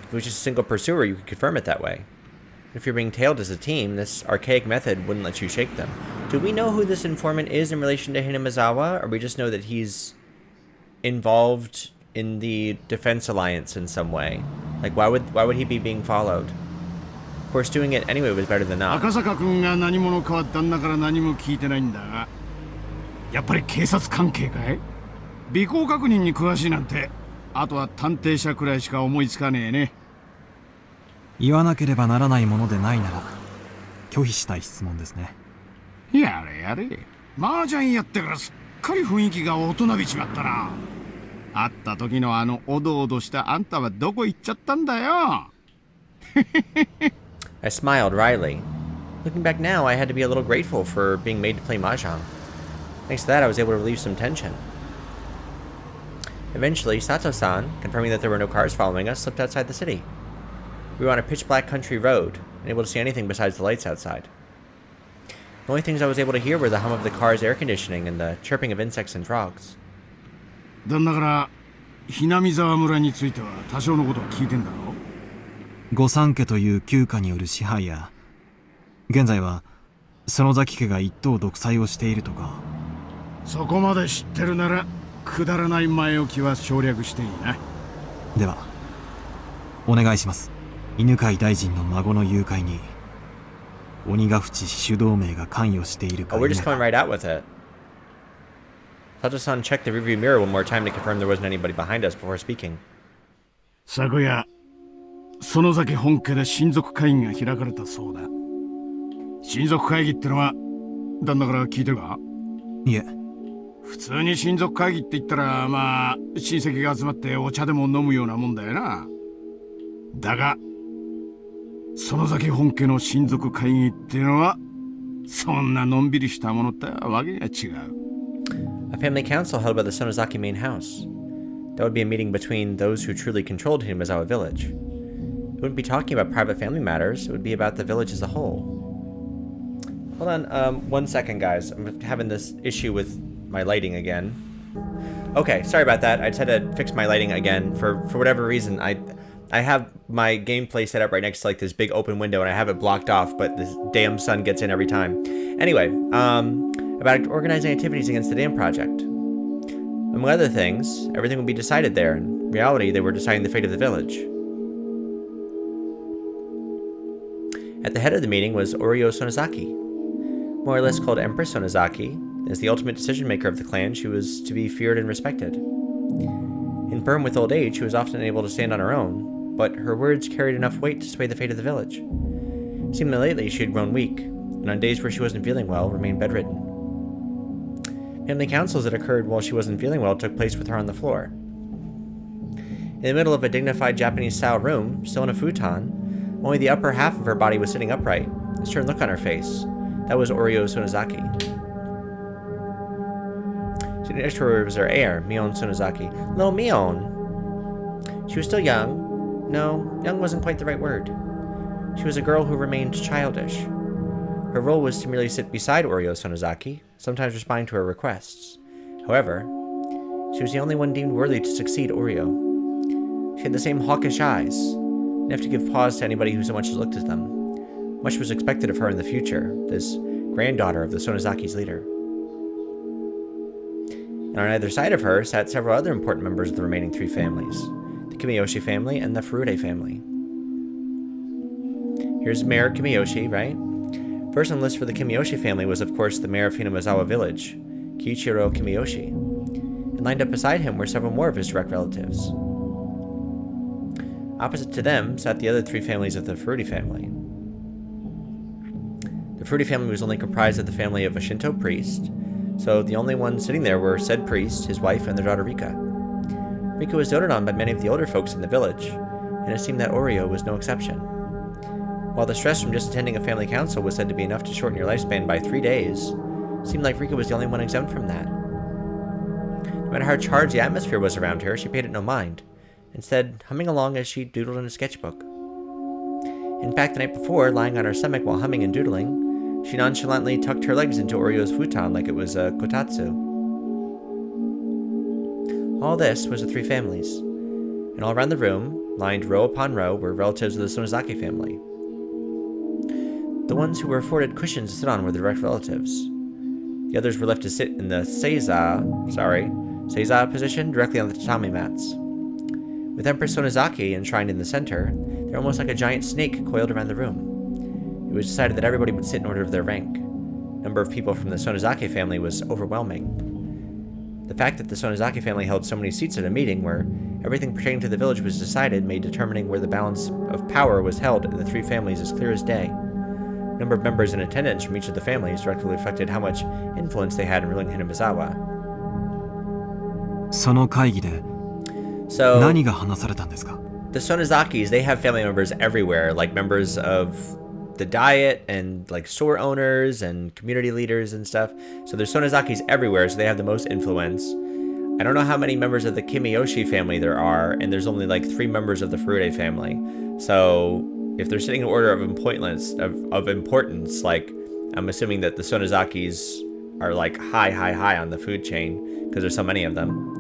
If it was just a single pursuer, you could confirm it that way. If you're being tailed as a team, this archaic method wouldn't let you shake them. Do we know who this informant is in relation to Hinamizawa, or we just know that he's involved in the Defense Alliance in some way? Like, why would he be being followed? Of course, doing it anyway was better than not. 赤坂くんが何者かは旦那から何も聞いてないんだが、やっぱり警察関係かい？尾行確認に詳しいなんて、あとは探偵者くらいしか思いつかねえね。言わなければならないものでないなら拒否したい質問ですね。やれやれ。麻雀やってからすっかり雰囲気が大人びちまったな。会った時のあのおどおどしたあんたはどこ行っちゃったんだよ。I smiled wryly. Looking back now, I had to be a little grateful for being made to play Mahjong. Thanks to that, I was able to relieve some tension. Eventually, Sato-san, confirming that there were no cars following us, slipped outside the city. We were on a pitch-black country road, unable to see anything besides the lights outside. The only things I was able to hear were the hum of the car's air conditioning and the chirping of insects and frogs. 旦那からひなみ沢村については多少のことは聞いてんだろ？御三家という旧家による支配や、現在は園崎家が一党独裁をしているとか。そこまで知ってるならくだらない前置きは省略していいな。ではお願いします。犬飼大臣の孫の誘拐に鬼ヶ淵主導名が関与しているか Oh, we're 否 just か。 coming right out with it. Sato-san checked the rearview mirror one more time to confirm there wasn't anybody behind us before speaking. 昨夜園崎本家で親族会議が開かれたそうだ。親族会議ってのは旦那から聞いてるか？いえ、普通に親族会議って言ったらまあ親戚が集まってお茶でも飲むようなもんだよな。だが園崎本家の親族会議っていうのはそんなのんびりしたものってわけが違う。A family council held by the Sonozaki main house. That would be a meeting between those who truly controlled Hinamizawa village. It wouldn't be talking about private family matters, it would be about the village as a whole. Hold on, 1 second, guys. I'm having this issue with my lighting again. Okay, sorry about that. I just had to fix my lighting again. For whatever reason, I have my gameplay set up right next to like this big open window and I have it blocked off, but this damn sun gets in every time. Anyway, about organizing activities against the dam project. Among other things, everything would be decided there. In reality, they were deciding the fate of the village. At the head of the meeting was Oryo Sonozaki. More or less called Empress Sonozaki, as the ultimate decision maker of the clan, she was to be feared and respected. Infirm with old age, she was often unable to stand on her own, but her words carried enough weight to sway the fate of the village. Seemingly lately, she had grown weak, and on days where she wasn't feeling well, remained bedridden. Family councils that occurred while she wasn't feeling well took place with her on the floor. In the middle of a dignified Japanese-style room, still in a futon, only the upper half of her body was sitting upright, a stern look on her face. That was Oryo Sonozaki. Sitting next to her was her heir, Mion Sonozaki. Little Mion! She was still young. No, young wasn't quite the right word. She was a girl who remained childish. Her role was to merely sit beside Oryo Sonozaki, sometimes responding to her requests. However, she was the only one deemed worthy to succeed Oryo. She had the same hawkish eyes, enough to give pause to anybody who so much as looked at them. Much was expected of her in the future, this granddaughter of the Sonozaki's leader. And on either side of her sat several other important members of the remaining three families, the Kimiyoshi family and the Furude family. Here's Mayor Kimiyoshi, right? First on the list for the Kimiyoshi family was, of course, the mayor of Hinamazawa village, Kiichiro Kimiyoshi. And lined up beside him were several more of his direct relatives. Opposite to them sat the other three families of the Furude family. The Furude family was only comprised of the family of a Shinto priest, so the only ones sitting there were said priest, his wife, and their daughter Rika. Rika was doted on by many of the older folks in the village, and it seemed that Oryo was no exception. While the stress from just attending a family council was said to be enough to shorten your lifespan by 3 days, it seemed like Rika was the only one exempt from that. No matter how charged the atmosphere was around her, she paid it no mind, instead humming along as she doodled in a sketchbook. In fact, the night before, lying on her stomach while humming and doodling, she nonchalantly tucked her legs into Oryo's futon like it was a kotatsu. All this was the three families, and all around the room, lined row upon row, were relatives of the Sonozaki family. The ones who were afforded cushions to sit on were the direct relatives. The others were left to sit in the seiza position directly on the tatami mats. With Empress Sonozaki enshrined in the center, they were almost like a giant snake coiled around the room. It was decided that everybody would sit in order of their rank. The number of people from the Sonozaki family was overwhelming. The fact that the Sonozaki family held so many seats at a meeting where everything pertaining to the village was decided made determining where the balance of power was held in the three families as clear as day. The number of members in attendance from each of the families directly affected how much influence they had in ruling Hinamazawa. その会議で So, 何が話されたんですか？ the Sonozakis, they have family members everywhere, like members of the diet and like store owners and community leaders and stuff. So there's Sonozakis everywhere, so they have the most influence. I don't know how many members of the Kimiyoshi family there are, and there's only like 3 members of the Furude family. So if they're sitting in order of importance, like I'm assuming that the Sonozakis are like high on the food chain because there's so many of them.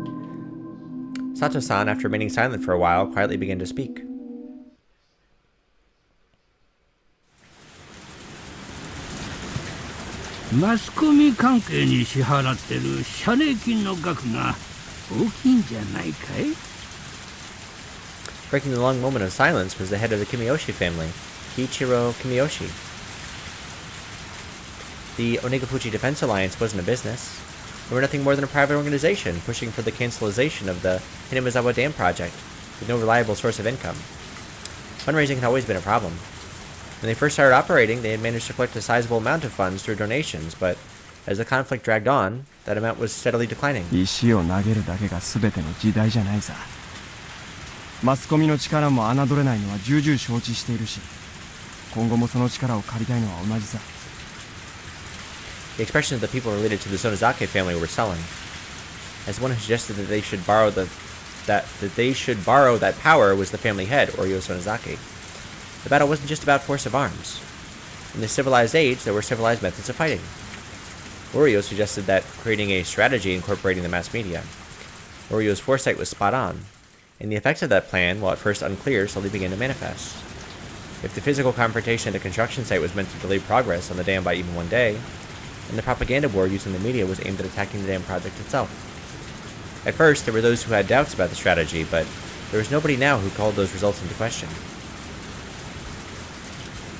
Sato-san, after remaining silent for a while, quietly began to speak. マスコミ関係に支払ってる謝礼金の額が大きいんじゃないかい？ Breaking the long moment of silence was the head of the Kimiyoshi family, Kiichiro Kimiyoshi. The Onegafuchi Defense Alliance wasn't a business. They were nothing more than a private organization pushing for the cancelization of the Hinamazawa Dam project, with no reliable source of income. Fundraising had always been a problem. When they first started operating, they had managed to collect a sizable amount of funds through donations, but as the conflict dragged on, that amount was steadily declining. 石を投げるだけが全ての時代じゃないさ。マスコミの力も侮れないのは重々承知しているし、今後もその力を借りたいのは同じさ。 The expressions of the people related to the Sonozaki family were sullen. As one who suggested that they should borrow that power was the family head, Oryo Sonozaki. The battle wasn't just about force of arms. In the civilized age, there were civilized methods of fighting. Oryo suggested that creating a strategy incorporating the mass media. Oryo's foresight was spot on, and the effects of that plan, while at first unclear, slowly began to manifest. If the physical confrontation at the construction site was meant to delay progress on the dam by even one day, then the propaganda war used in the media was aimed at attacking the dam project itself. At first, there were those who had doubts about the strategy, but there was nobody now who called those results into question.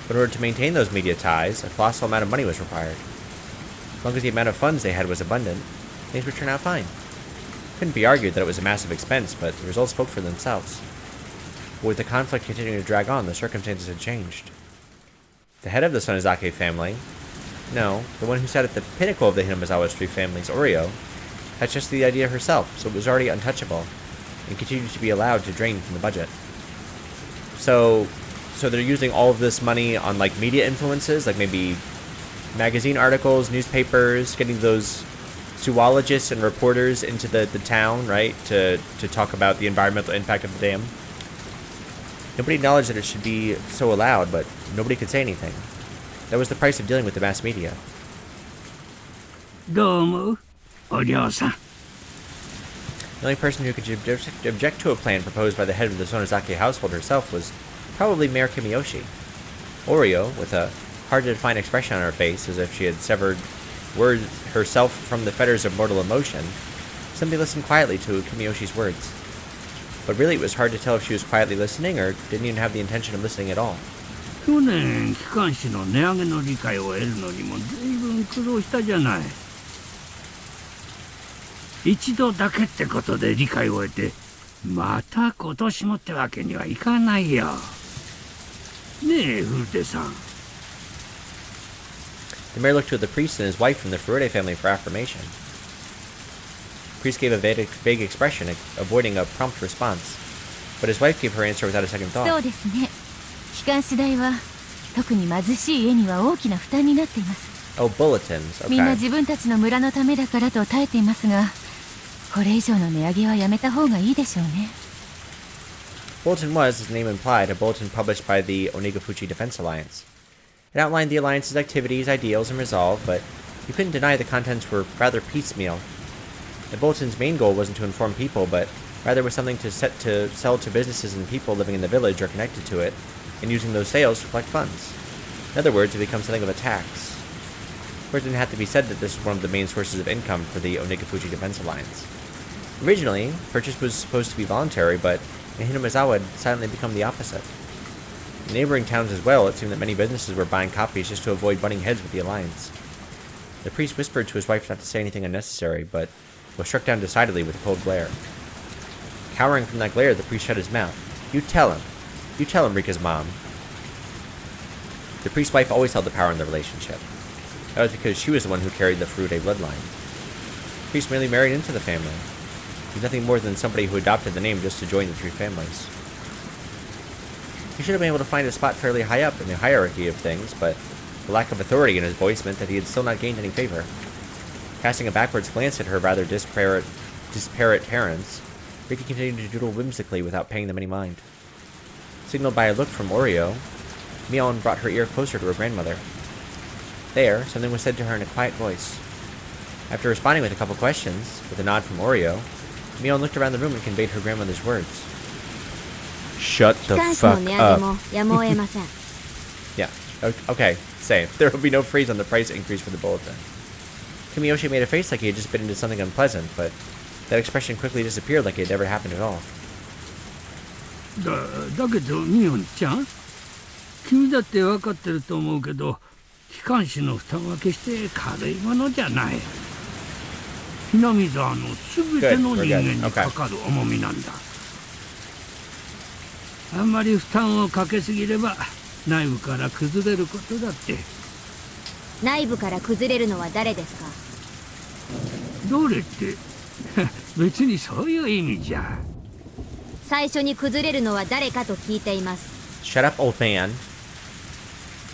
But in order to maintain those media ties, a colossal amount of money was required. As long as the amount of funds they had was abundant, things would turn out fine. Couldn't be argued that it was a massive expense, but the results spoke for themselves. But with the conflict continuing to drag on, the circumstances had changed. The head of the Sonozaki family, no, the one who sat at the pinnacle of the Hinamizawa's three families, Oryo, had just the idea herself, so it was already untouchable, and continued to be allowed to drain from the budget. So they're using all of this money on, like, media influences, like maybe magazine articles, newspapers, getting those zoologists and reporters into the town, right, to talk about the environmental impact of the dam. Nobody acknowledged that it should be so allowed, but nobody could say anything. That was the price of dealing with the mass media. どう思うお嬢さん The only person who could object to a plan proposed by the head of the Sonozaki household herself was probably Mayor Kimiyoshi. Oryo, with a hard-to-define expression on her face, as if she had severed herself from the fetters of mortal emotion, simply listened quietly to Kimiyoshi's words. But really, it was hard to tell if she was quietly listening or didn't even have the intention of listening at all. 去年機関士の値上げの理解を得るのにも随分苦労したじゃない。一度だけってことで理解を得て、また今年もってわけにはいかないよ。ねえ、古手さん。The mayor looked to the priest and his wife from the Furude family for affirmation. The priest gave a vague expression, avoiding a prompt response, but his wife gave her answer without a second thought. そうですね。機関士代は特に貧しい家には大きな負担になっています。Oh, bulletins. みんな Okay. 自分たちの村のためだからと耐えていますが、これ以上の値上げはやめた方がいいでしょうね。Bulletin was, as the name implied, a bulletin published by the Onigafuchi Defense Alliance. It outlined the alliance's activities, ideals, and resolve, but you couldn't deny the contents were rather piecemeal. The bulletin's main goal wasn't to inform people, but rather was something to sell to businesses and people living in the village or connected to it, and using those sales to collect funds. In other words, it becomes something of a tax. Of course, it didn't have to be said that this was one of the main sources of income for the Onigafuchi Defense Alliance. Originally, purchase was supposed to be voluntary, but in Hinamizawa had silently become the opposite. In neighboring towns as well, it seemed that many businesses were buying copies just to avoid butting heads with the alliance. The priest whispered to his wife not to say anything unnecessary, but was struck down decidedly with a cold glare. Cowering from that glare, the priest shut his mouth. You tell him, Rika's mom. The priest's wife always held the power in the relationship. That was because she was the one who carried the Furude bloodline. The priest merely married into the family. He was nothing more than somebody who adopted the name just to join the three families. He should have been able to find a spot fairly high up in the hierarchy of things, but the lack of authority in his voice meant that he had still not gained any favor. Casting a backwards glance at her rather disparate parents, Riki continued to doodle whimsically without paying them any mind. Signaled by a look from Oryo, Mion brought her ear closer to her grandmother. There, something was said to her in a quiet voice. After responding with a couple questions, with a nod from Oryo, Mion looked around the room and conveyed her grandmother's words. Shut the fuck up. Yeah, okay, same. There will be no freeze on the price increase for the bulletin. Kimiyoshi made a face like he had just been into something unpleasant, but that expression quickly disappeared like it had never happened at all. だけどミオンちゃん、君だって分かってると思うけど、機関士の負担は決して軽いものじゃない。南沢の全ての人間にかかる重みなんだ。あんまり負担をかけすぎれば内部から崩れることだって。内部から崩れるのは誰ですか？どれって別にそういう意味じゃ。最初に崩れるのは誰かと聞いています。 Shut up, old man.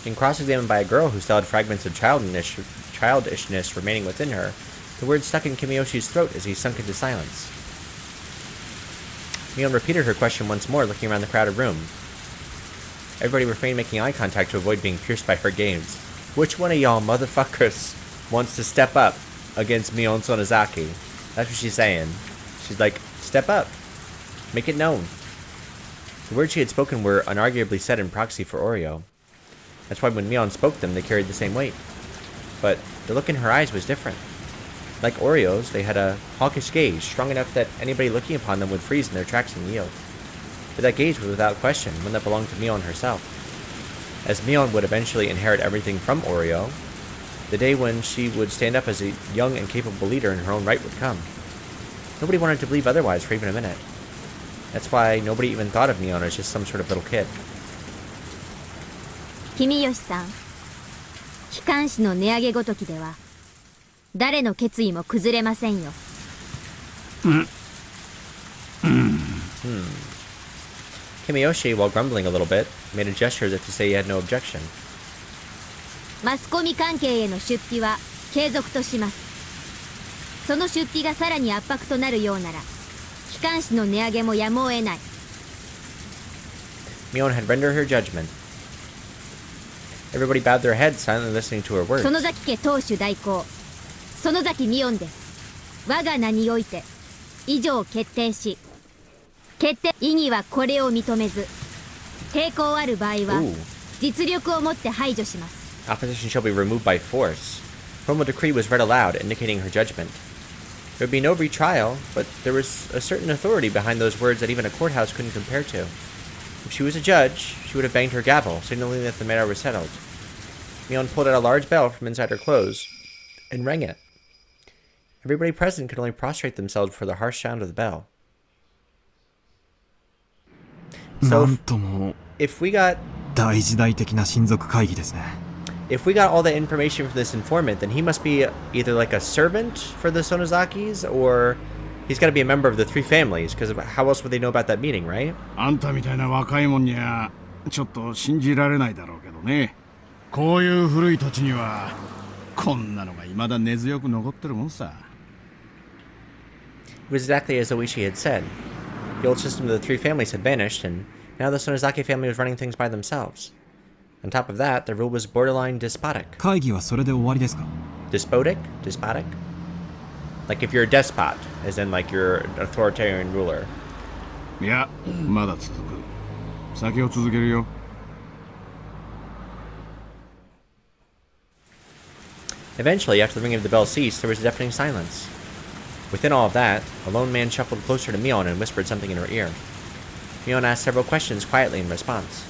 Being cross-examined by a girl who still had fragments of childishness remaining within her, the words stuck in Kimiyoshi's throat as he sunk into silence. Mion repeated her question once more, looking around the crowded room. Everybody refrained making eye contact to avoid being pierced by her gaze. Which one of y'all motherfuckers wants to step up against Mion Sonozaki? That's what she's saying. She's like, step up. Make it known. The words she had spoken were unarguably said in proxy for Oryo. That's why when Mion spoke them, they carried the same weight. But the look in her eyes was different. Like Oryo's, they had a hawkish gaze, strong enough that anybody looking upon them would freeze in their tracks and yield. But that gaze was without question one that belonged to Mion herself. as Mion would eventually inherit everything from Oreo, the day when she would stand up as a young and capable leader in her own right would come. Nobody wanted to believe otherwise for even a minute. That's why nobody even thought of Mion as just some sort of little kid. 君吉さん、機関士の値上げごときでは誰の決意も崩れませんよ。Kimiyoshi, while grumbling a little bit, made a gesture as if to say he had no objection. マスコミ関係への出費は継続とします。その出費がさらに圧迫となるようなら、機関士の値上げもやむを得ない。Mion had rendered her judgment. Everybody bowed their heads, silently listening to her words. 園崎家当主代行、園崎ミオンです。我が名において以上決定し、決定異議はこれを認めず、抵抗ある場合は実力をもって排除します。Opposition shall be removed by force. Formal decree was read aloud, indicating her judgment. There would be no retrial, but there was a certain authority behind those words that even a courthouse couldn't compare to. If she was a judge, she would have banged her gavel, signaling that the matter was settled. Mion pulled out a large bell from inside her clothes and rang it. Everybody present could only prostrate themselves before the harsh sound of the bell. So, if we got 大時代的な親族会議ですね。If we got all the information from this informant, then he must be either like a servant for the Sonozakis, or he's got to be a member of the three families, because how else would they know about that meeting, right? あんたみたいな若いもんにはちょっと信じられないだろうけどね。こういう古い土地にはこんなのが未だ根強く残ってるもんさ。It was exactly as Ooishi had said. The old system of the three families had vanished, and now the Sonozaki family was running things by themselves. On top of that, the rule was borderline despotic. 会議はそれで終わりですか？ Despotic? Despotic? Like if you're a despot, as in like you're an authoritarian ruler. いや、まだ続く。先を続けるよ。Eventually, after the ringing of the bell ceased, there was a deafening silence. Within all of that, a lone man shuffled closer to Mion and whispered something in her ear. Mion asked several questions quietly in response.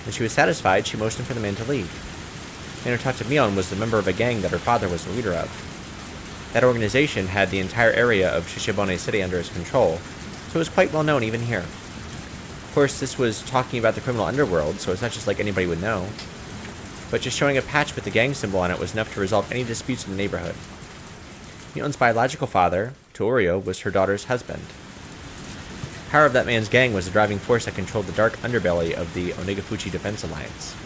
When she was satisfied, she motioned for the man to leave. The man who talked to Mion was the member of a gang that her father was the leader of. That organization had the entire area of Shishibone City under its control, so it was quite well known even here. Of course, this was talking about the criminal underworld, so it's not just like anybody would know. But just showing a patch with the gang symbol on it was enough to resolve any disputes in the neighborhood. Mion's biological father, Toorio, was her daughter's husband. The power of that man's gang was the driving force that controlled the dark underbelly of the Onegafuchi Defense Alliance.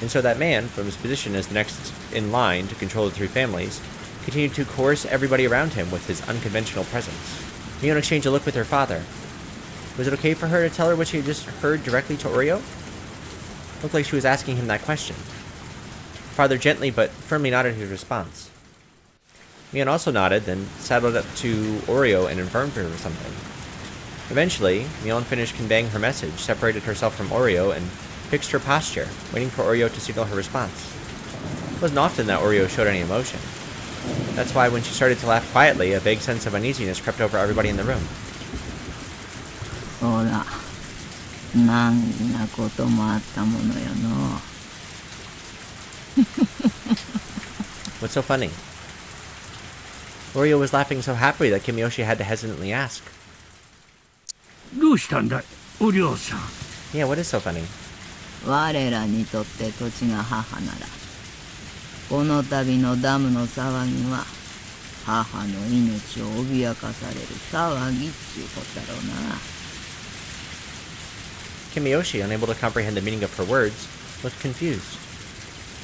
And so that man, from his position as the next in line to control the three families, continued to coerce everybody around him with his unconventional presence. Mion exchanged a look with her father. Was it okay for her to tell her what she had just heard directly to Oreo? Looked like she was asking him that question. Father gently but firmly nodded his response. Mion also nodded, then sidled up to Oreo and informed her of something. Eventually, Mion finished conveying her message, separated herself from Oreo, and fixed her posture, waiting for Oreo to signal her response. It wasn't often that Oreo showed any emotion. That's why when she started to laugh quietly, a vague sense of uneasiness crept over everybody in the room. ほら、なんなこともあったものよの。What's so funny? Oreo was laughing so happily that Kimiyoshi had to hesitantly ask. どうしたんだい、お嬢さん。Yeah, what is so funny? 我らにとって土地が母なら、この度のダムの騒ぎは母の命を脅かされる騒ぎっちゅうことだろうな。Kimiyoshi, unable to comprehend the meaning of her words, looked confused.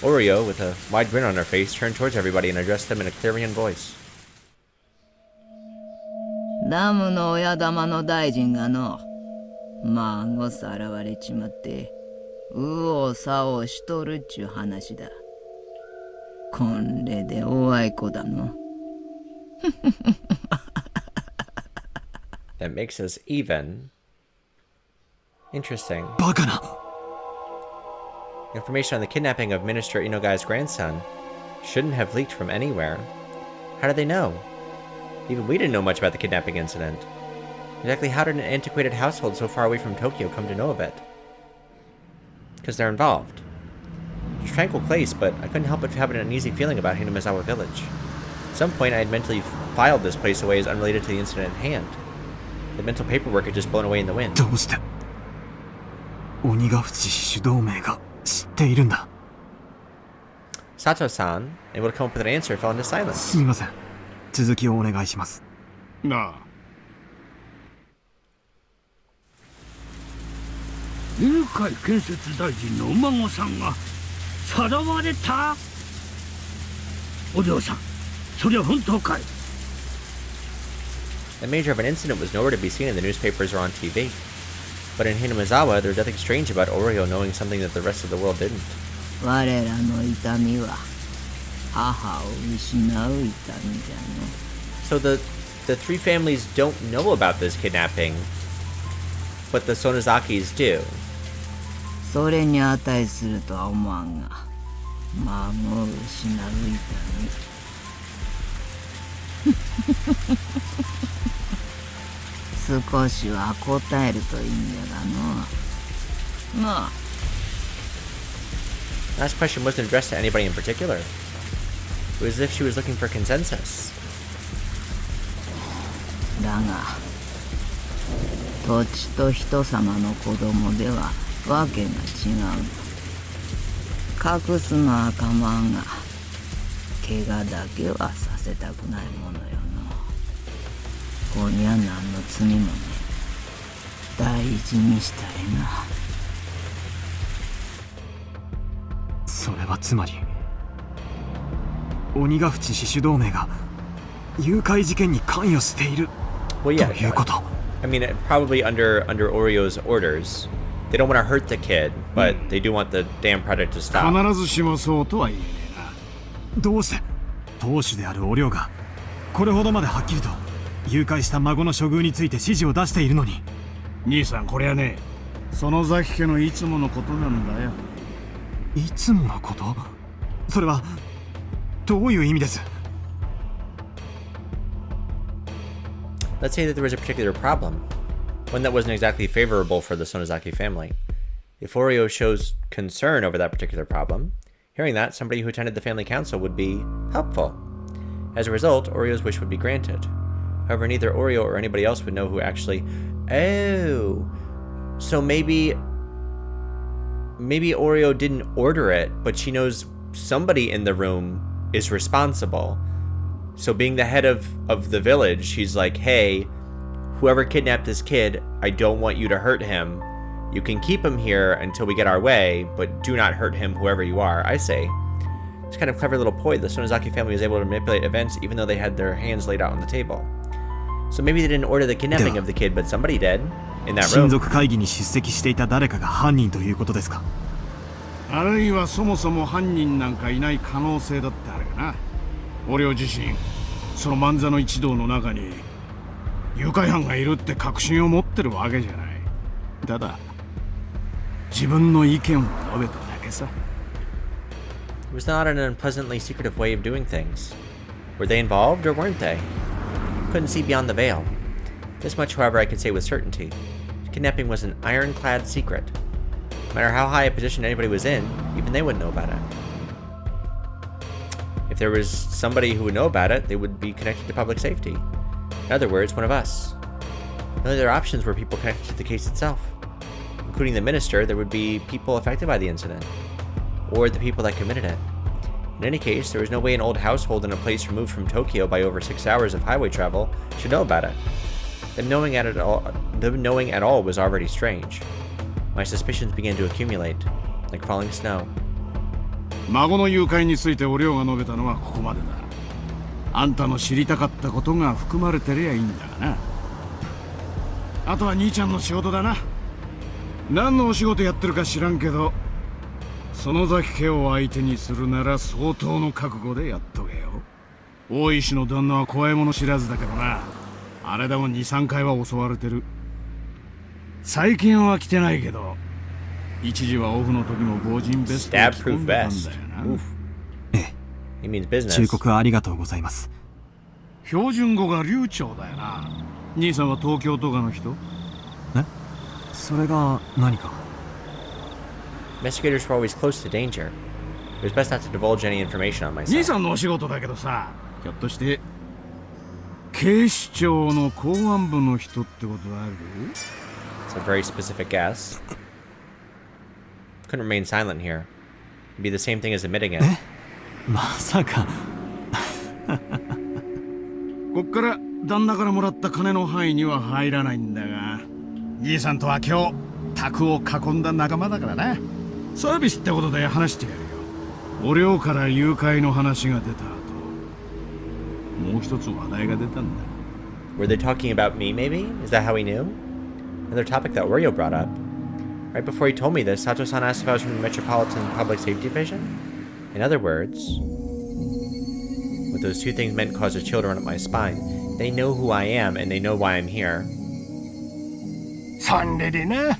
Oreo, with a wide grin on her face, turned towards everybody and addressed them in a clarion voice. ダムの親玉の大臣がの、孫さらわれちまって、右往左往しとるっちゅう話だ。こんれでおあいこだの。That makes us even. Interesting. バカな。Information on the kidnapping of Minister Inogai's grandson shouldn't have leaked from anywhere. How did they know? Even we didn't know much about the kidnapping incident. Exactly how did an antiquated household so far away from Tokyo come to know of it? Because they're involved. a tranquil place, but I couldn't help but have an uneasy feeling about Hinamizawa Village. At some point, I had mentally filed this place away as unrelated to the incident at hand. The mental paperwork had just blown away in the wind. どうして鬼ヶ淵主導名が知っているんだ。 Sato-san, able to come up with an answer, fell into silence. すみません。続きをお願いします。なあ、犬飼建設大臣のお孫さんがさらわれた。お嬢さん、それは本当かい？ The major of an incident was nowhere to be seen in the newspapers or on TV. But in Hinamizawa, there was nothing strange about Oreo knowing something that the rest of the world didn't. 我らの痛みは母を失う痛みじゃの。 So the three families don't know about this kidnapping, but the Sonozakis do. それに値するとは思わんが、孫を失う痛み。少しは答えるといいんじゃがの。なあ。 Last question wasn't addressed to anybody in particular. It was as if she was looking for consensus. だが、土地と人様の子供ではわけが違う。隠すのは構わんが、怪我だけはさせたくないものよの。こにゃ何の罪もね、大事にしたいな。 それはつまり鬼ヶ淵死守同盟が誘拐事件に関与している Well, と yeah, いうこと。 I mean, probably under Oreo's orders. They don't want to hurt the kid, but they do want the damn project to stop. 必ずしもそうとは言えねえな。どうして当主であるお涼がこれほどまではっきりと誘拐した孫の処遇について指示を出しているのに。兄さん、これはね、園崎家のいつものことなんだよ。 いつものこと？それはどういう意味です？ Let's say that there was a particular problem, one that wasn't exactly favorable for the Sonozaki family. If Oreo shows concern over that particular problem, hearing that, somebody who attended the family council would be helpful. As a result, Oreo's wish would be granted. However, neither Oreo or anybody else would know who actually... Oh! So maybe Oreo didn't order it, but she knows somebody in the room is responsible. So being the head of the village, she's like, hey, whoever kidnapped this kid, I don't want you to hurt him. You can keep him here until we get our way, but do not hurt him, whoever you are. I say. It's kind of clever little ploy. The Sonozaki family was able to manipulate events even though they had their hands laid out on the table. So maybe they didn't order the kidnapping of the kid, but somebody did in that 親 room. 族会議に出席していた誰かが犯人ということですか？あるいはそもそも犯人なんかいない可能性だってあるよな。俺自身、その万座の一同の中に誘拐犯がいるって確信を持ってるわけじゃない。ただ、自分の意見を述べただけさ。It was not an unpleasantly secretive way of doing things. Were they involved or weren't they? Couldn't see beyond the veil. This much, however, I could say with certainty. Kidnapping was an ironclad secret. No matter how high a position anybody was in, even they wouldn't know about it. If there was somebody who would know about it, they would be connected to public safety. In other words, one of us. The only other options were people connected to the case itself. Including the minister, there would be people affected by the incident. Or the people that committed it. In any case, there was no way an old household in a place removed from Tokyo by over 6 hours of highway travel should know about it. Them knowing at all was already strange. My suspicions began to accumulate, like falling snow. 孫の誘拐についてお涼が述べたのはここまでだ。あんたの知りたかったことが含まれてりゃいいんだがな。あとは兄ちゃんの仕事だな。何のお仕事やってるか知らんけど、園崎家を相手にするなら相当の覚悟でやっとけよ。大石の旦那は怖いもの知らずだけどな。あれでも 2,3 回は襲われてる。最近は来てないけど、一時はオフの時も防塵ベストを着込んでたんだよな。ええ。He means business. 忠告ありがとうございます。標準語が流暢だよな。兄さんは東京とかの人？え？それが何か？ Investigators were always close to danger. was best not to divulge any information on 兄 myself. さんのお仕事だけどさ、ひょっとして警視庁の公安部の人ってことある？ It's a very specific guess. Couldn't remain silent here. It'd be the same thing as admitting it. まさか。こっから旦那からもらった金の範囲には入らないんだが、兄さんとは今日宅を囲んだ仲間だからな。サービスってことで話してやるよ。お寮から誘拐の話が出た後、もう一つ話題が出たんだ。 Were they talking about me, maybe? Is that how he knew? Another topic that Oreo brought up. Right before he told me this, Sato-san asked if I was from the Metropolitan Public Safety Division? In other words, what those two things meant caused a chill to run up my spine. They know who I am, and they know why I'm here. そんででな、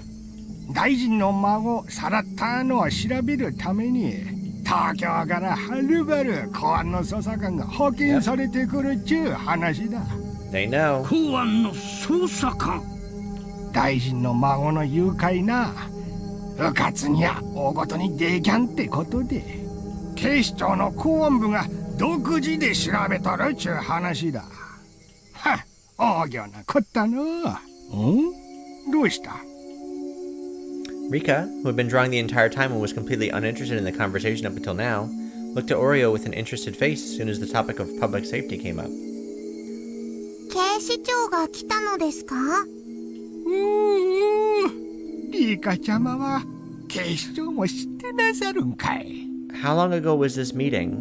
大臣の孫さらったのを調べるために東京からはるばる公安の捜査官が派遣されてくるっちゅう話だ。 They know. 公安の捜査官。大臣の孫の誘拐な、うかつにゃ大ごとにできゃんってことで、警視庁の公安部が独自で調べとるっちゅう話だ。はっ、大行なこったの。どうした？ Rika, who had been drawing the entire time and was completely uninterested in the conversation up until now, looked at Oreo with an interested face as soon as the topic of public safety came up. 警視庁が来たのですか？リカちゃまは警視庁も知ってなさるんかい。 How long ago was this meeting?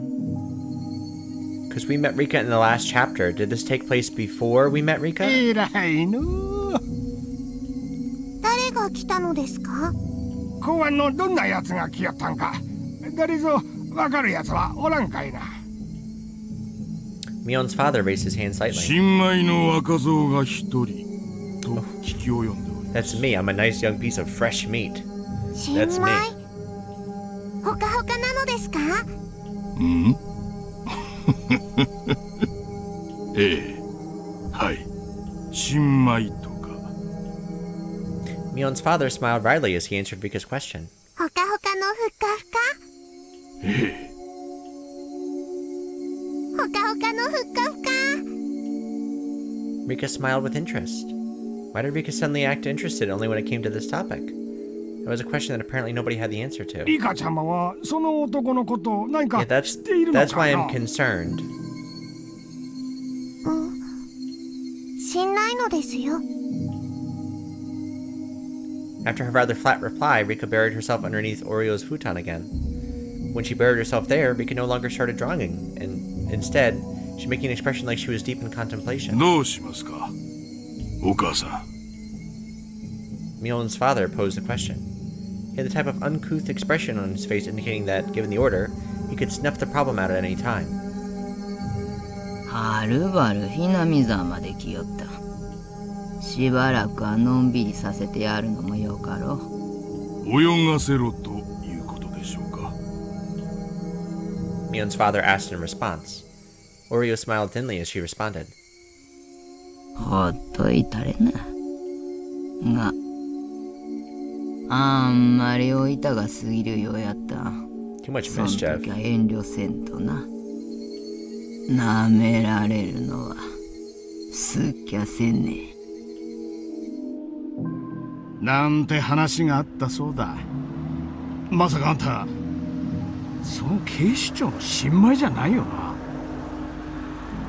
Because we met Rika in the last chapter. Did this take place before we met Rika? えらいの。誰が来たのですか？公安のどんな奴が来よったんか。誰ぞわかる奴はおらんかいな。 Mion's father raised his hand slightly. 新米の若造が一人と聞き及んでおります。 That's me. I'm a nice young piece of fresh meat. 新 That's 米 me. ほかほかなのですか？んええ、はい。新米とか。 Mion's father smiled wryly as he answered Rika's question. ほかほかのふかふか？ええ。ほかほかのふかふか？ Rika smiled with interest. Why did Rika suddenly act interested only when it came to this topic? It was a question that apparently nobody had the answer to. リカちゃまはその男のこと何 Yeah, か知っているの that's か why な？ I'm concerned. 知んないのですよ。 After her rather flat reply, Rika buried herself underneath Oreo's futon again. When she buried herself there, Rika no longer started drawing, and instead, she making an expression like she was deep in contemplation. どうしますか、お母さん。 Mion's father posed a question. He had the type of uncouth expression on his face indicating that, given the order, he could snuff the problem out at any time. はるばるひなみざまで来よった。しばらくはのんびりさせてやるのもよかろう。泳がせろということでしょうか。 Mion's father asked in response. Oreo smiled thinly as she responded. ほっといたれな。が、あんまりおいたが過ぎるようやった。 Too much そん mischief. 時は遠慮せんとな。なめられるのはすっきゃせんね。なんて話があったそうだ。まさかあんた、その警視庁の新米じゃないよな。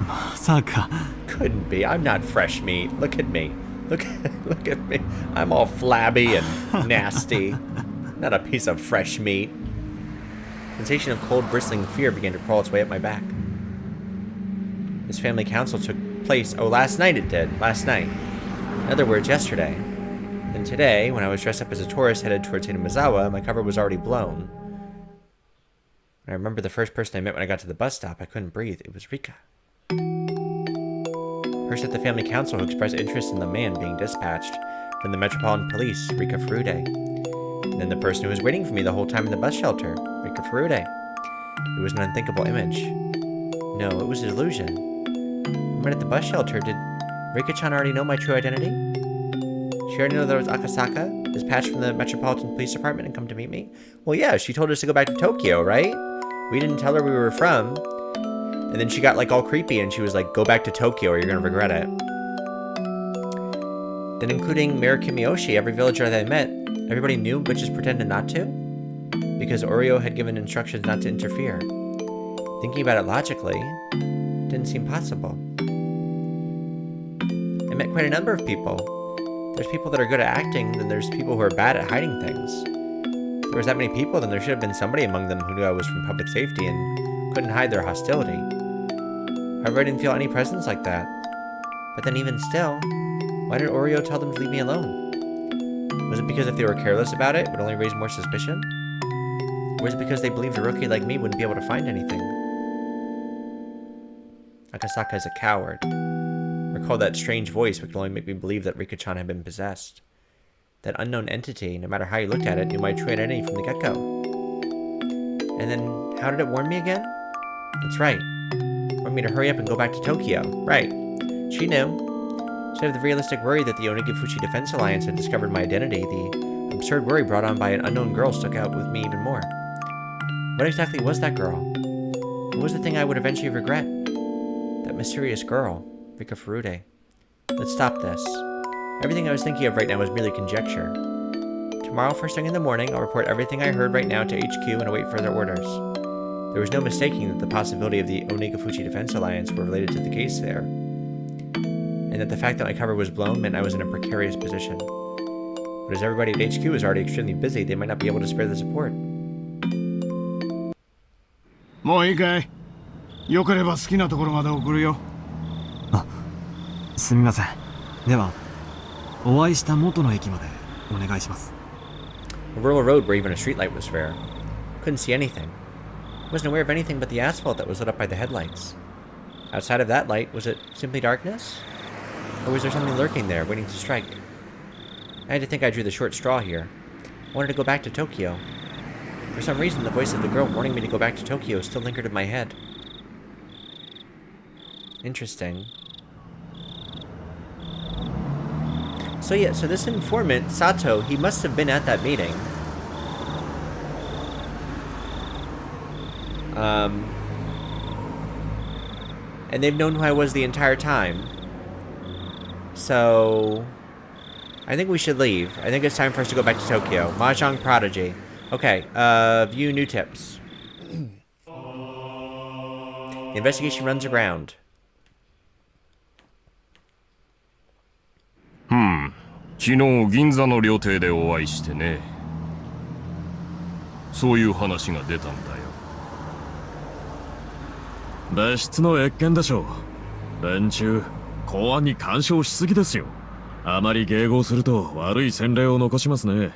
まさか。Couldn't be. I'm not fresh meat. Look at me. Look at me. I'm all flabby and nasty. Not a piece of fresh meat. Sensation of cold, bristling fear began to crawl its way up my back. This family council took place. Oh, last night it did. Last night. In other words, yesterday. And today, when I was dressed up as a tourist headed towards Hinamizawa, my cover was already blown. I remember the first person I met when I got to the bus stop. I couldn't breathe. It was Rika. First at the family council who expressed interest in the man being dispatched from the Metropolitan Police, Rika Furude. And then the person who was waiting for me the whole time in the bus shelter, Rika Furude. It was an unthinkable image. No, it was an illusion. When at the bus shelter, did Rika-chan already know my true identity? She already knew that I was Akasaka, dispatched from the Metropolitan Police Department and come to meet me? Well, yeah, she told us to go back to Tokyo, right? We didn't tell her we were from. And then she got like all creepy and she was like, go back to Tokyo or you're gonna regret it. Then including Mayor Kimiyoshi, every villager that I met, everybody knew but just pretended not to? Because Oreo had given instructions not to interfere. Thinking about it logically, didn't seem possible. I met quite a number of people. There's people that are good at acting, then there's people who are bad at hiding things. If there was that many people, then there should have been somebody among them who knew I was from public safety and couldn't hide their hostility. However, I didn't feel any presence like that. But then even still, why did Oreo tell them to leave me alone? Was it because if they were careless about it, it would only raise more suspicion? Or was it because they believed a rookie like me wouldn't be able to find anything? Akasaka is a coward. Recall that strange voice which could only make me believe that Rika-chan had been possessed. That unknown entity, no matter how you looked at it, knew my true identity from the get-go. And then, how did it warn me again? That's right. Warned me to hurry up and go back to Tokyo. Right. She knew. She had the realistic worry that the Onigifuchi Defense Alliance had discovered my identity. The absurd worry brought on by an unknown girl stuck out with me even more. What exactly was that girl? What was the thing I would eventually regret? That mysterious girl. Rika Furude. Let's stop this. Everything I was thinking of right now was merely conjecture. Tomorrow, first thing in the morning, I'll report everything I heard right now to HQ and await further orders. There was no mistaking that the possibility of the Onigifuchi Defense Alliance were related to the case there, and that the fact that my cover was blown meant I was in a precarious position. But as everybody at HQ is already extremely busy, they might not be able to spare the support. もういいかい？よければ好きなところまで送るよ。すみません。では、お会いした元の駅までお願いします。A rural road where even a streetlight was rare. Couldn't see anything. Wasn't aware of anything but the asphalt that was lit up by the headlights. Outside of that light, was it simply darkness? Or was there something lurking there, waiting to strike? I had to think I drew the short straw here. I wanted to go back to Tokyo. For some reason, the voice of the girl warning me to go back to Tokyo still lingered in my head. Interesting. So yeah, so this informant, Sato, he must have been at that meeting. And they've known who I was the entire time. So I think we should leave. I think it's time for us to go back to Tokyo. Mahjong Prodigy. Okay, view new tips. The investigation runs aground. 昨日銀座の料亭でお会いしてね。そういう話が出たんだよ。別室の謁見でしょう。連中公安に干渉しすぎですよ。あまり迎合すると悪い洗礼を残しますね。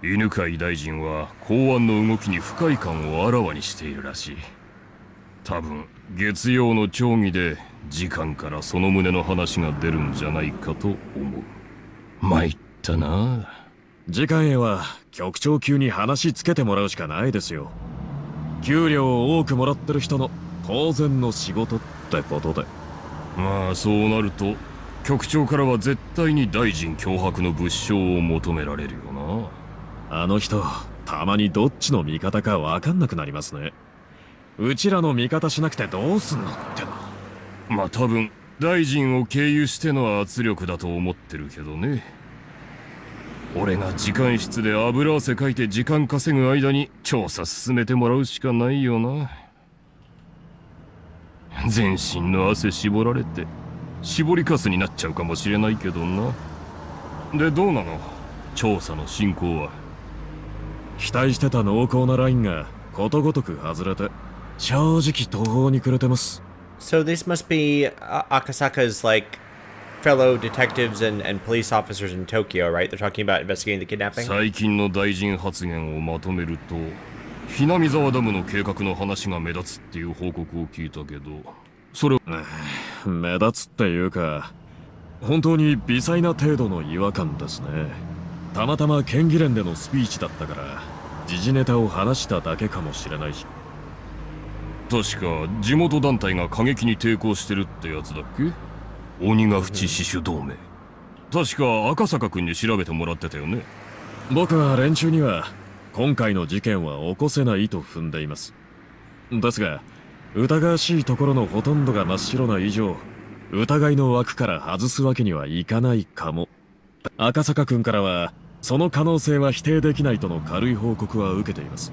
犬飼大臣は公安の動きに不快感をあらわにしているらしい。多分月曜の町議で次官からその旨の話が出るんじゃないかと思う。参ったな。次官へは局長級に話つけてもらうしかないですよ。給料を多くもらってる人の当然の仕事ってことで。まあそうなると局長からは絶対に大臣脅迫の物証を求められるよな。あの人たまにどっちの味方か分かんなくなりますね。うちらの味方しなくてどうすんのってな。まあ多分大臣を経由しての圧力だと思ってるけどね。俺が時間室で油汗かいて時間稼ぐ間に調査進めてもらうしかないよな。全身の汗絞られて絞りかすになっちゃうかもしれないけどな。でどうなの？調査の進行は。期待してた濃厚なラインがことごとく外れて正直途方に暮れてます。So this must be Akasaka's like fellow detectives and police officers in Tokyo, right? They're talking about investigating the kidnapping. 最近の大臣発言をまとめると、ひなみ沢ダムの計画の話が目立つっていう報告を聞いたけど、それ目立つっていうか、本当に微細な程度の違和感ですね。たまたま県議連でのスピーチだったから、時事ネタを話しただけかもしれないし。確か地元団体が過激に抵抗してるってやつだっけ？鬼ヶ淵死守同盟。確か赤坂君に調べてもらってたよね。僕は連中には今回の事件は起こせないと踏んでいます。ですが、疑わしいところのほとんどが真っ白な以上、疑いの枠から外すわけにはいかないかも。赤坂君からは、その可能性は否定できないとの軽い報告は受けています。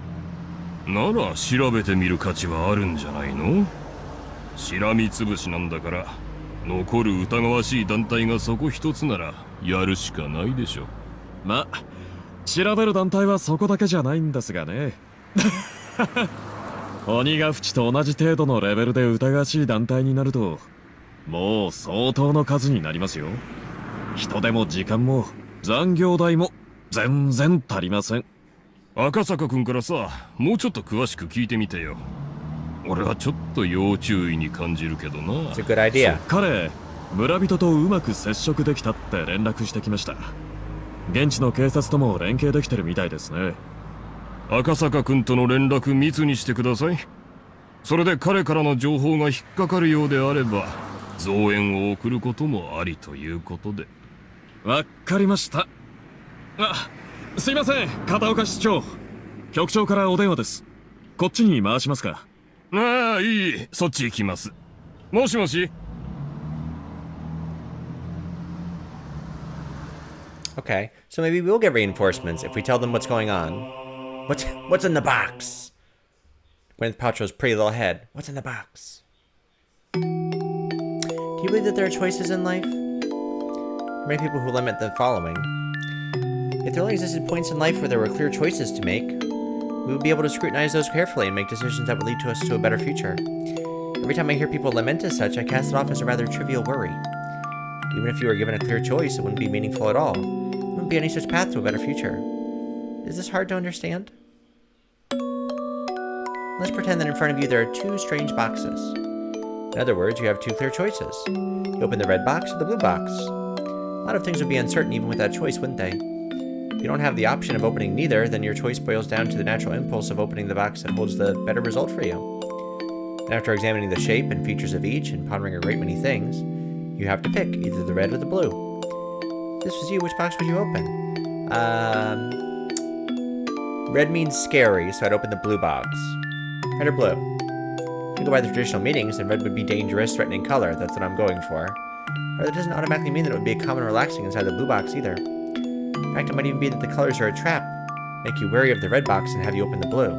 なら調べてみる価値はあるんじゃないの？しらみつぶしなんだから、残る疑わしい団体がそこ一つならやるしかないでしょ。ま、調べる団体はそこだけじゃないんですがね。鬼ヶ淵と同じ程度のレベルで疑わしい団体になると、もう相当の数になりますよ。人手も時間も残業代も全然足りません。赤坂君からさ、もうちょっと詳しく聞いてみてよ。俺はちょっと要注意に感じるけどな。It's a good idea. 彼、村人とうまく接触できたって連絡してきました。現地の警察とも連携できてるみたいですね。赤坂君との連絡密にしてください。それで彼からの情報が引っかかるようであれば、増援を送ることもありということで。わかりました。あ、すいません、片岡市長。局長からお電話です。こっちに回しますか？ああ、いい。そっち行きます。もしもし。Okay, so maybe we'll get reinforcements if we tell them what's going on. What's in the box? Gwyneth Paltrow's pretty little head. What's in the box? Do you believe that there are choices in life? There are many people who lament the following. If there only existed points in life where there were clear choices to make, we would be able to scrutinize those carefully and make decisions that would lead us to a better future. Every time I hear people lament as such, I cast it off as a rather trivial worry. Even if you were given a clear choice, it wouldn't be meaningful at all. There wouldn't be any such path to a better future. Is this hard to understand? Let's pretend that in front of you there are two strange boxes. In other words, you have two clear choices. You open the red box or the blue box. A lot of things would be uncertain even with that choice, wouldn't they? If you don't have the option of opening neither, then your choice boils down to the natural impulse of opening the box that holds the better result for you. And after examining the shape and features of each and pondering a great many things, you have to pick either the red or the blue. If this was you, which box would you open? Red means scary, so I'd open the blue box. Red or blue? If you go by the traditional meanings, then red would be dangerous, threatening color. That's what I'm going for. However, that doesn't automatically mean that it would be a common relaxing inside the blue box either. In fact, it might even be that the colors are a trap, make you wary of the red box and have you open the blue.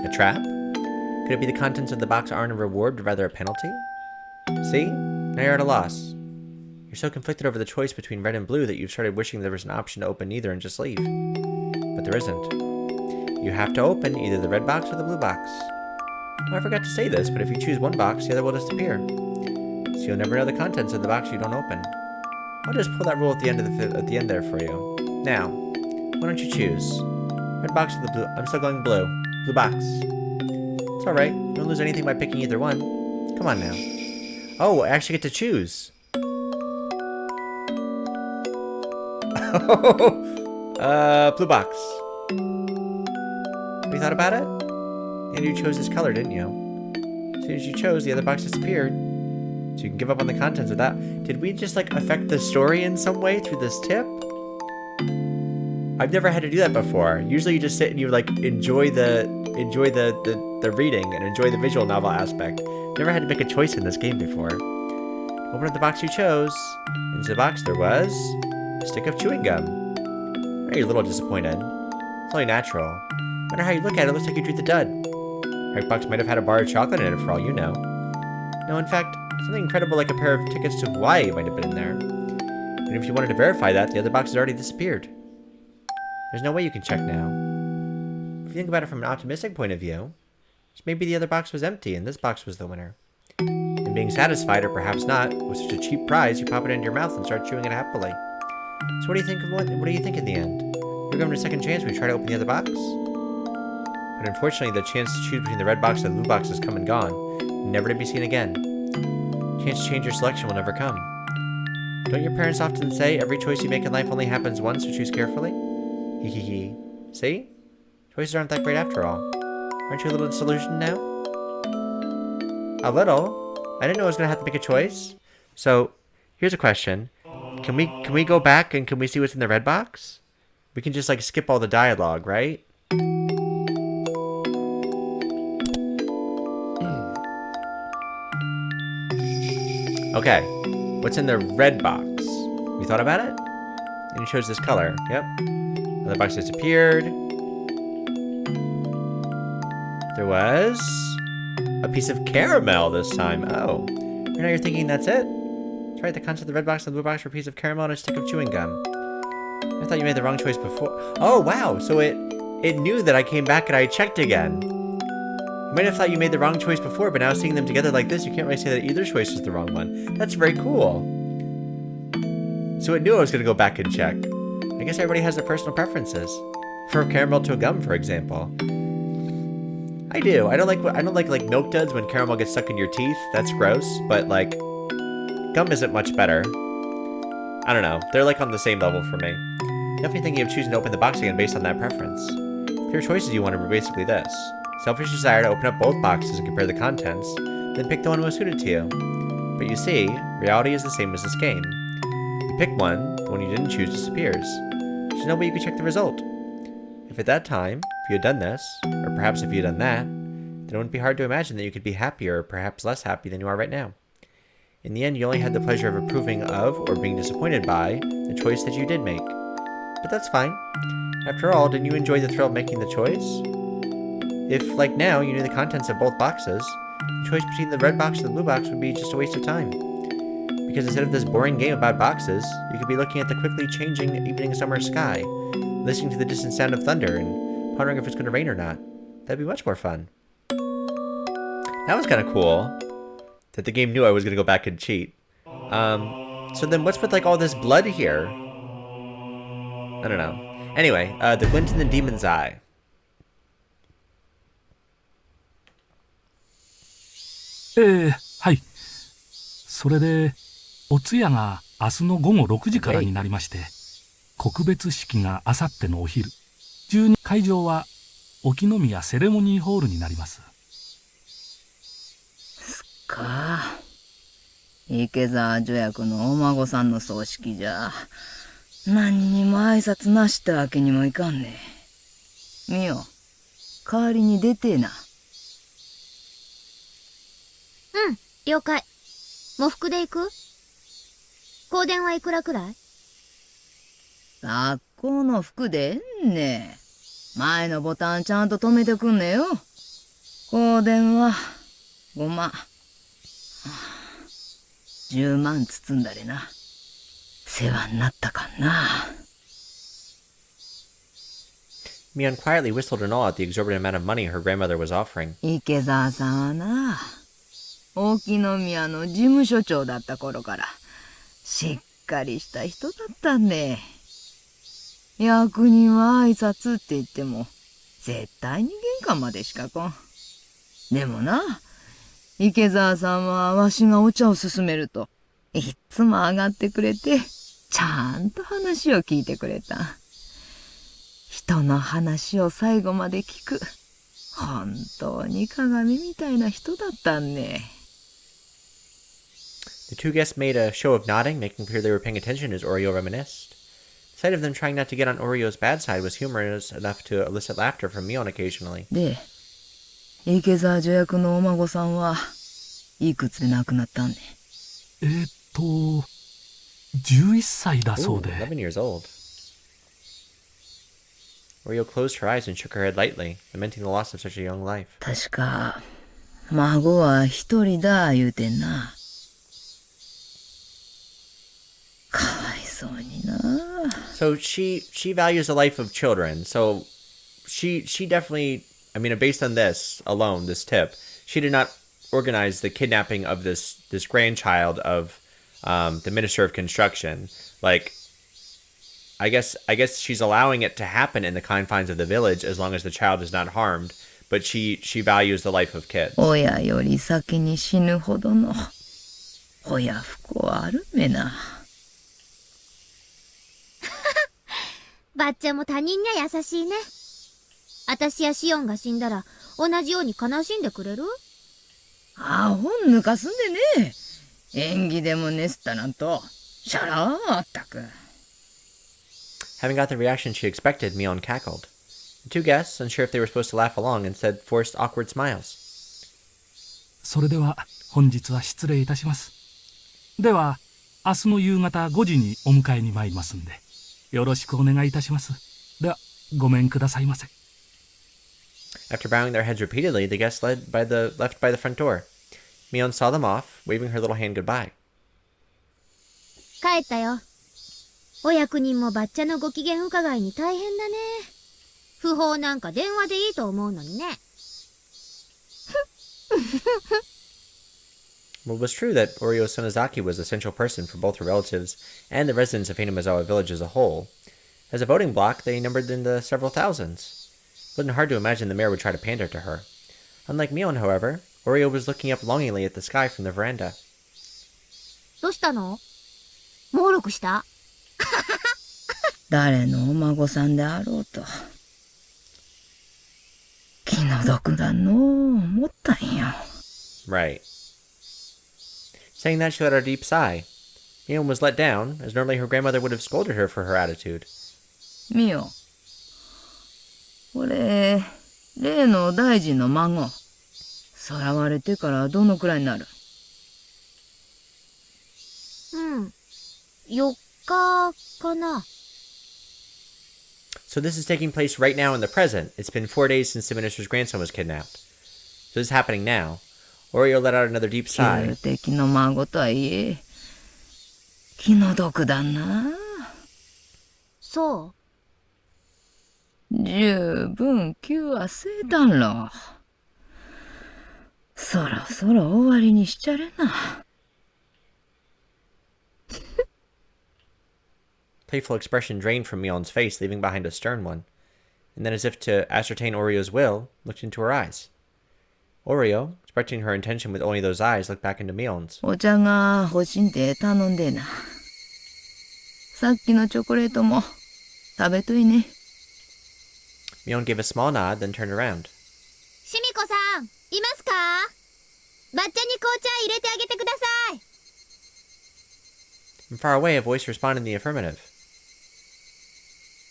A trap? Could it be the contents of the box aren't a reward, but rather a penalty? See? Now you're at a loss. You're so conflicted over the choice between red and blue that you've started wishing there was an option to open neither and just leave. But there isn't. You have to open either the red box or the blue box. Oh, I forgot to say this, but if you choose one box, the other will disappear. So you'll never know the contents of the box you don't open. I'll just pull that rule at the end there for you. Now, why don't you choose? Red box or the blue? I'm still going blue. Blue box. It's alright. You don't lose anything by picking either one. Come on now. Oh, I actually get to choose. Blue box. Have you thought about it? And you chose this color, didn't you? As soon as you chose, the other box disappeared. So you can give up on the contents of that. Did we just like affect the story in some way through this tip? I've never had to do that before. Usually you just sit and you like enjoy the reading and enjoy the visual novel aspect. Never had to make a choice in this game before. Open up the box you chose. Into the box there was a stick of chewing gum. You're a little disappointed. It's only natural. No matter how you look at it, it looks like you drew the dud. Right box might have had a bar of chocolate in it for all you know. No, in fact, something incredible like a pair of tickets to Hawaii might have been in there. And if you wanted to verify that, the other box has already disappeared. There's no way you can check now. If you think about it from an optimistic point of view, maybe the other box was empty and this box was the winner. And being satisfied, or perhaps not, with such a cheap prize, you pop it into your mouth and start chewing it happily. So what do you think what do you think in the end? You're given a second chance when you try to open the other box? But unfortunately, the chance to choose between the red box and the blue box has come and gone, never to be seen again. Chance to change your selection will never come. Don't your parents often say every choice you make in life only happens once, so choose carefully? Hee hee hee. See? Choices aren't that great after all. Aren't you a little disillusioned now? A little? I didn't know I was going to have to make a choice. So, here's a question. Can we go back and can we see what's in the red box? We can just like skip all the dialogue, right? Okay, what's in the red box? You thought about it? And it shows this color. Yep. Another box disappeared. There was a piece of caramel this time. Oh. Now you're thinking that's it? That's right, the contents of the red box and the blue box were a piece of caramel and a stick of chewing gum. I thought you made the wrong choice before. Oh, wow. So it knew that I came back and I checked again. You might have thought you made the wrong choice before, but now seeing them together like this, you can't really say that either choice was the wrong one. That's very cool. So it knew I was going to go back and check. I guess everybody has their personal preferences. For caramel to a gum, for example. I do. I don't like milk duds when caramel gets stuck in your teeth. That's gross. But like, gum isn't much better. I don't know. They're like on the same level for me. Definitely thinking of choosing to open the box again based on that preference. Clear choices you wanted were basically this. Selfish desire to open up both boxes and compare the contents, then pick the one most suited to you. But you see, reality is the same as this game. You pick one, the one you didn't choose disappears. There's no way you could check the result. If at that time, if you had done this, or perhaps if you had done that, then it wouldn't be hard to imagine that you could be happier or perhaps less happy than you are right now. In the end, you only had the pleasure of approving of or being disappointed by the choice that you did make. But that's fine. After all, didn't you enjoy the thrill of making the choice? If, like now, you knew the contents of both boxes, the choice between the red box and the blue box would be just a waste of time. Because instead of this boring game about boxes, you could be looking at the quickly changing evening summer sky, listening to the distant sound of thunder, and pondering if it's going to rain or not. That'd be much more fun. That was kind of cool, that the game knew I was going to go back and cheat. So then what's with like all this blood here? I don't know. Anyway, the glint in the demon's eye. Eh, はい。それで、お通夜が明日の午後6時からになりまして、告別式が明後日のお昼。会場は沖宮セレモニーホールになります。か。池澤助役のお孫さんの葬式じゃ、何にも挨拶なしってわけにもいかんね。みよ、代わりに出てえな。うん、了解。喪服で行く？香典はいくらくらい？学校の服でえんね。前のボタンちゃんと留めてくんねよ。香典は5万。10万包んだれな。世話になったかんな。Mion quietly whistled in awe at the exorbitant amount of money her grandmother was offering. 池澤さんはな、沖宮の事務所長だった頃から、しっかりした人だったんね。役人は挨拶って言っても、絶対に玄関までしか来ん。でもな、池澤さんはわしがお茶を勧めると、いっつも上がってくれて、ちゃんと話を聞いてくれた。人の話を最後まで聞く。本当に鏡みたいな人だったんね。The two guests made a show of nodding, making clear they were paying attention as Oreo reminisced. The sight of them trying not to get on Oreo's bad side was humorous enough to elicit laughter from Mion occasionally. で、池澤助役のお孫さんはいくつで亡くなったんね。11歳だそうで。11 years old. Oreo closed her eyes and shook her head lightly, lamenting the loss of such a young life. 確か、孫は一人だ言うてんな。かわいそうにな。So she values the life of children. So she definitely, I mean, based on this alone, this tip, she did not organize the kidnapping of this grandchild of the Minister of Construction. Like, I guess she's allowing it to happen in the confines of the village as long as the child is not harmed. But she values the life of kids. 親より先に死ぬほどの親不孝あるめな。ばっちゃんも他人には優しいね。あたしやシオンが死んだら同じように悲しんでくれる？アホ抜かすんでね。演技でもねすったなんと、しゃらーあったく。Having got the reaction she expected, Mion cackled. The two guests, unsure if they were supposed to laugh along, instead forced awkward smiles. それでは本日は失礼いたします。では、明日の夕方5時にお迎えに参りますんで、よろしくお願いいたします。では、ごめんくださいませ。After bowing their heads repeatedly, the guests left by the front door. Mion saw them off, waving her little hand goodbye. 帰ったよ。お役人もバッチャのご機嫌伺いに大変だね。不法なんか電話でいいと思うのにね。Well, it was true that Oryo Sonozaki was a central person for both her relatives and the residents of Hinamazawa village as a whole. As a voting bloc, they numbered in the several thousands. It wasn't hard to imagine the mayor would try to pander to her. Unlike Mion, however, Oreo was looking up longingly at the sky from the veranda. どうしたの？猛録した？誰のお孫さんであろうと。気の毒だのう思ったんよ。Right. Saying that, she let out a deep sigh. Mion was let down, as normally her grandmother would have scolded her for her attitude. ミオ、俺、例の大臣の孫、さらわれてからどのくらいになる？4日かな。So this is taking place right now in the present. It's been 4 days since the minister's grandson was kidnapped. So this is happening now. Oreo let out another deep sigh. 旧敵の孫とはいえ、気の毒だな。そう。十分気はせいたんろ。そろそろ終わりにしちゃれな。Playful expression drained from Mion's face, leaving behind a stern one. And then, as if to ascertain Oreo's will, looked into her eyes. Oreo, expressing her intention with only those eyes, looked back into Mion's. お茶が欲しんで頼んでな。さっきのチョコレートも食べといね。Mion gave a small nod, then turned around. シミコさん、いますか？バッチャに紅茶入れてあげてください。From far away, a voice responded in the affirmative.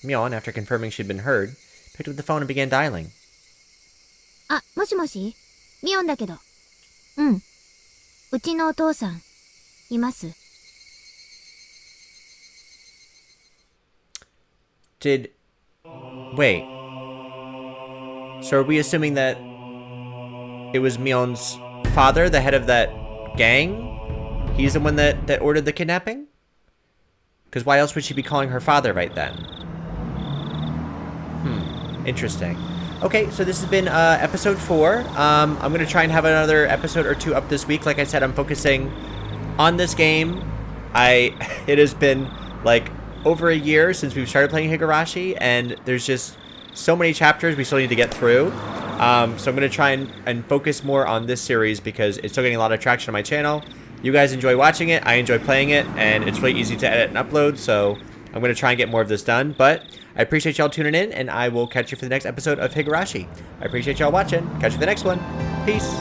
Mion, after confirming she'd been heard, picked up the phone and began dialing. あ、もしもし？ミオンだけど。うちのお父さん、います。Wait. So are we assuming that it was Mion's father, the head of that gang? He's the one that ordered the kidnapping? Because why else would she be calling her father right then? Interesting. Okay, so this has been episode 4. I'm going to try and have another episode or 2 up this week. Like I said, I'm focusing on this game. It has been like over a year since we've started playing Higurashi, and there's just so many chapters we still need to get through. So I'm going to try and focus more on this series because it's still getting a lot of traction on my channel. You guys enjoy watching it, I enjoy playing it, and it's really easy to edit and upload, so I'm going to try and get more of this done. But I appreciate y'all tuning in, and I will catch you for the next episode of Higurashi. I appreciate y'all watching. Catch you for the next one. Peace.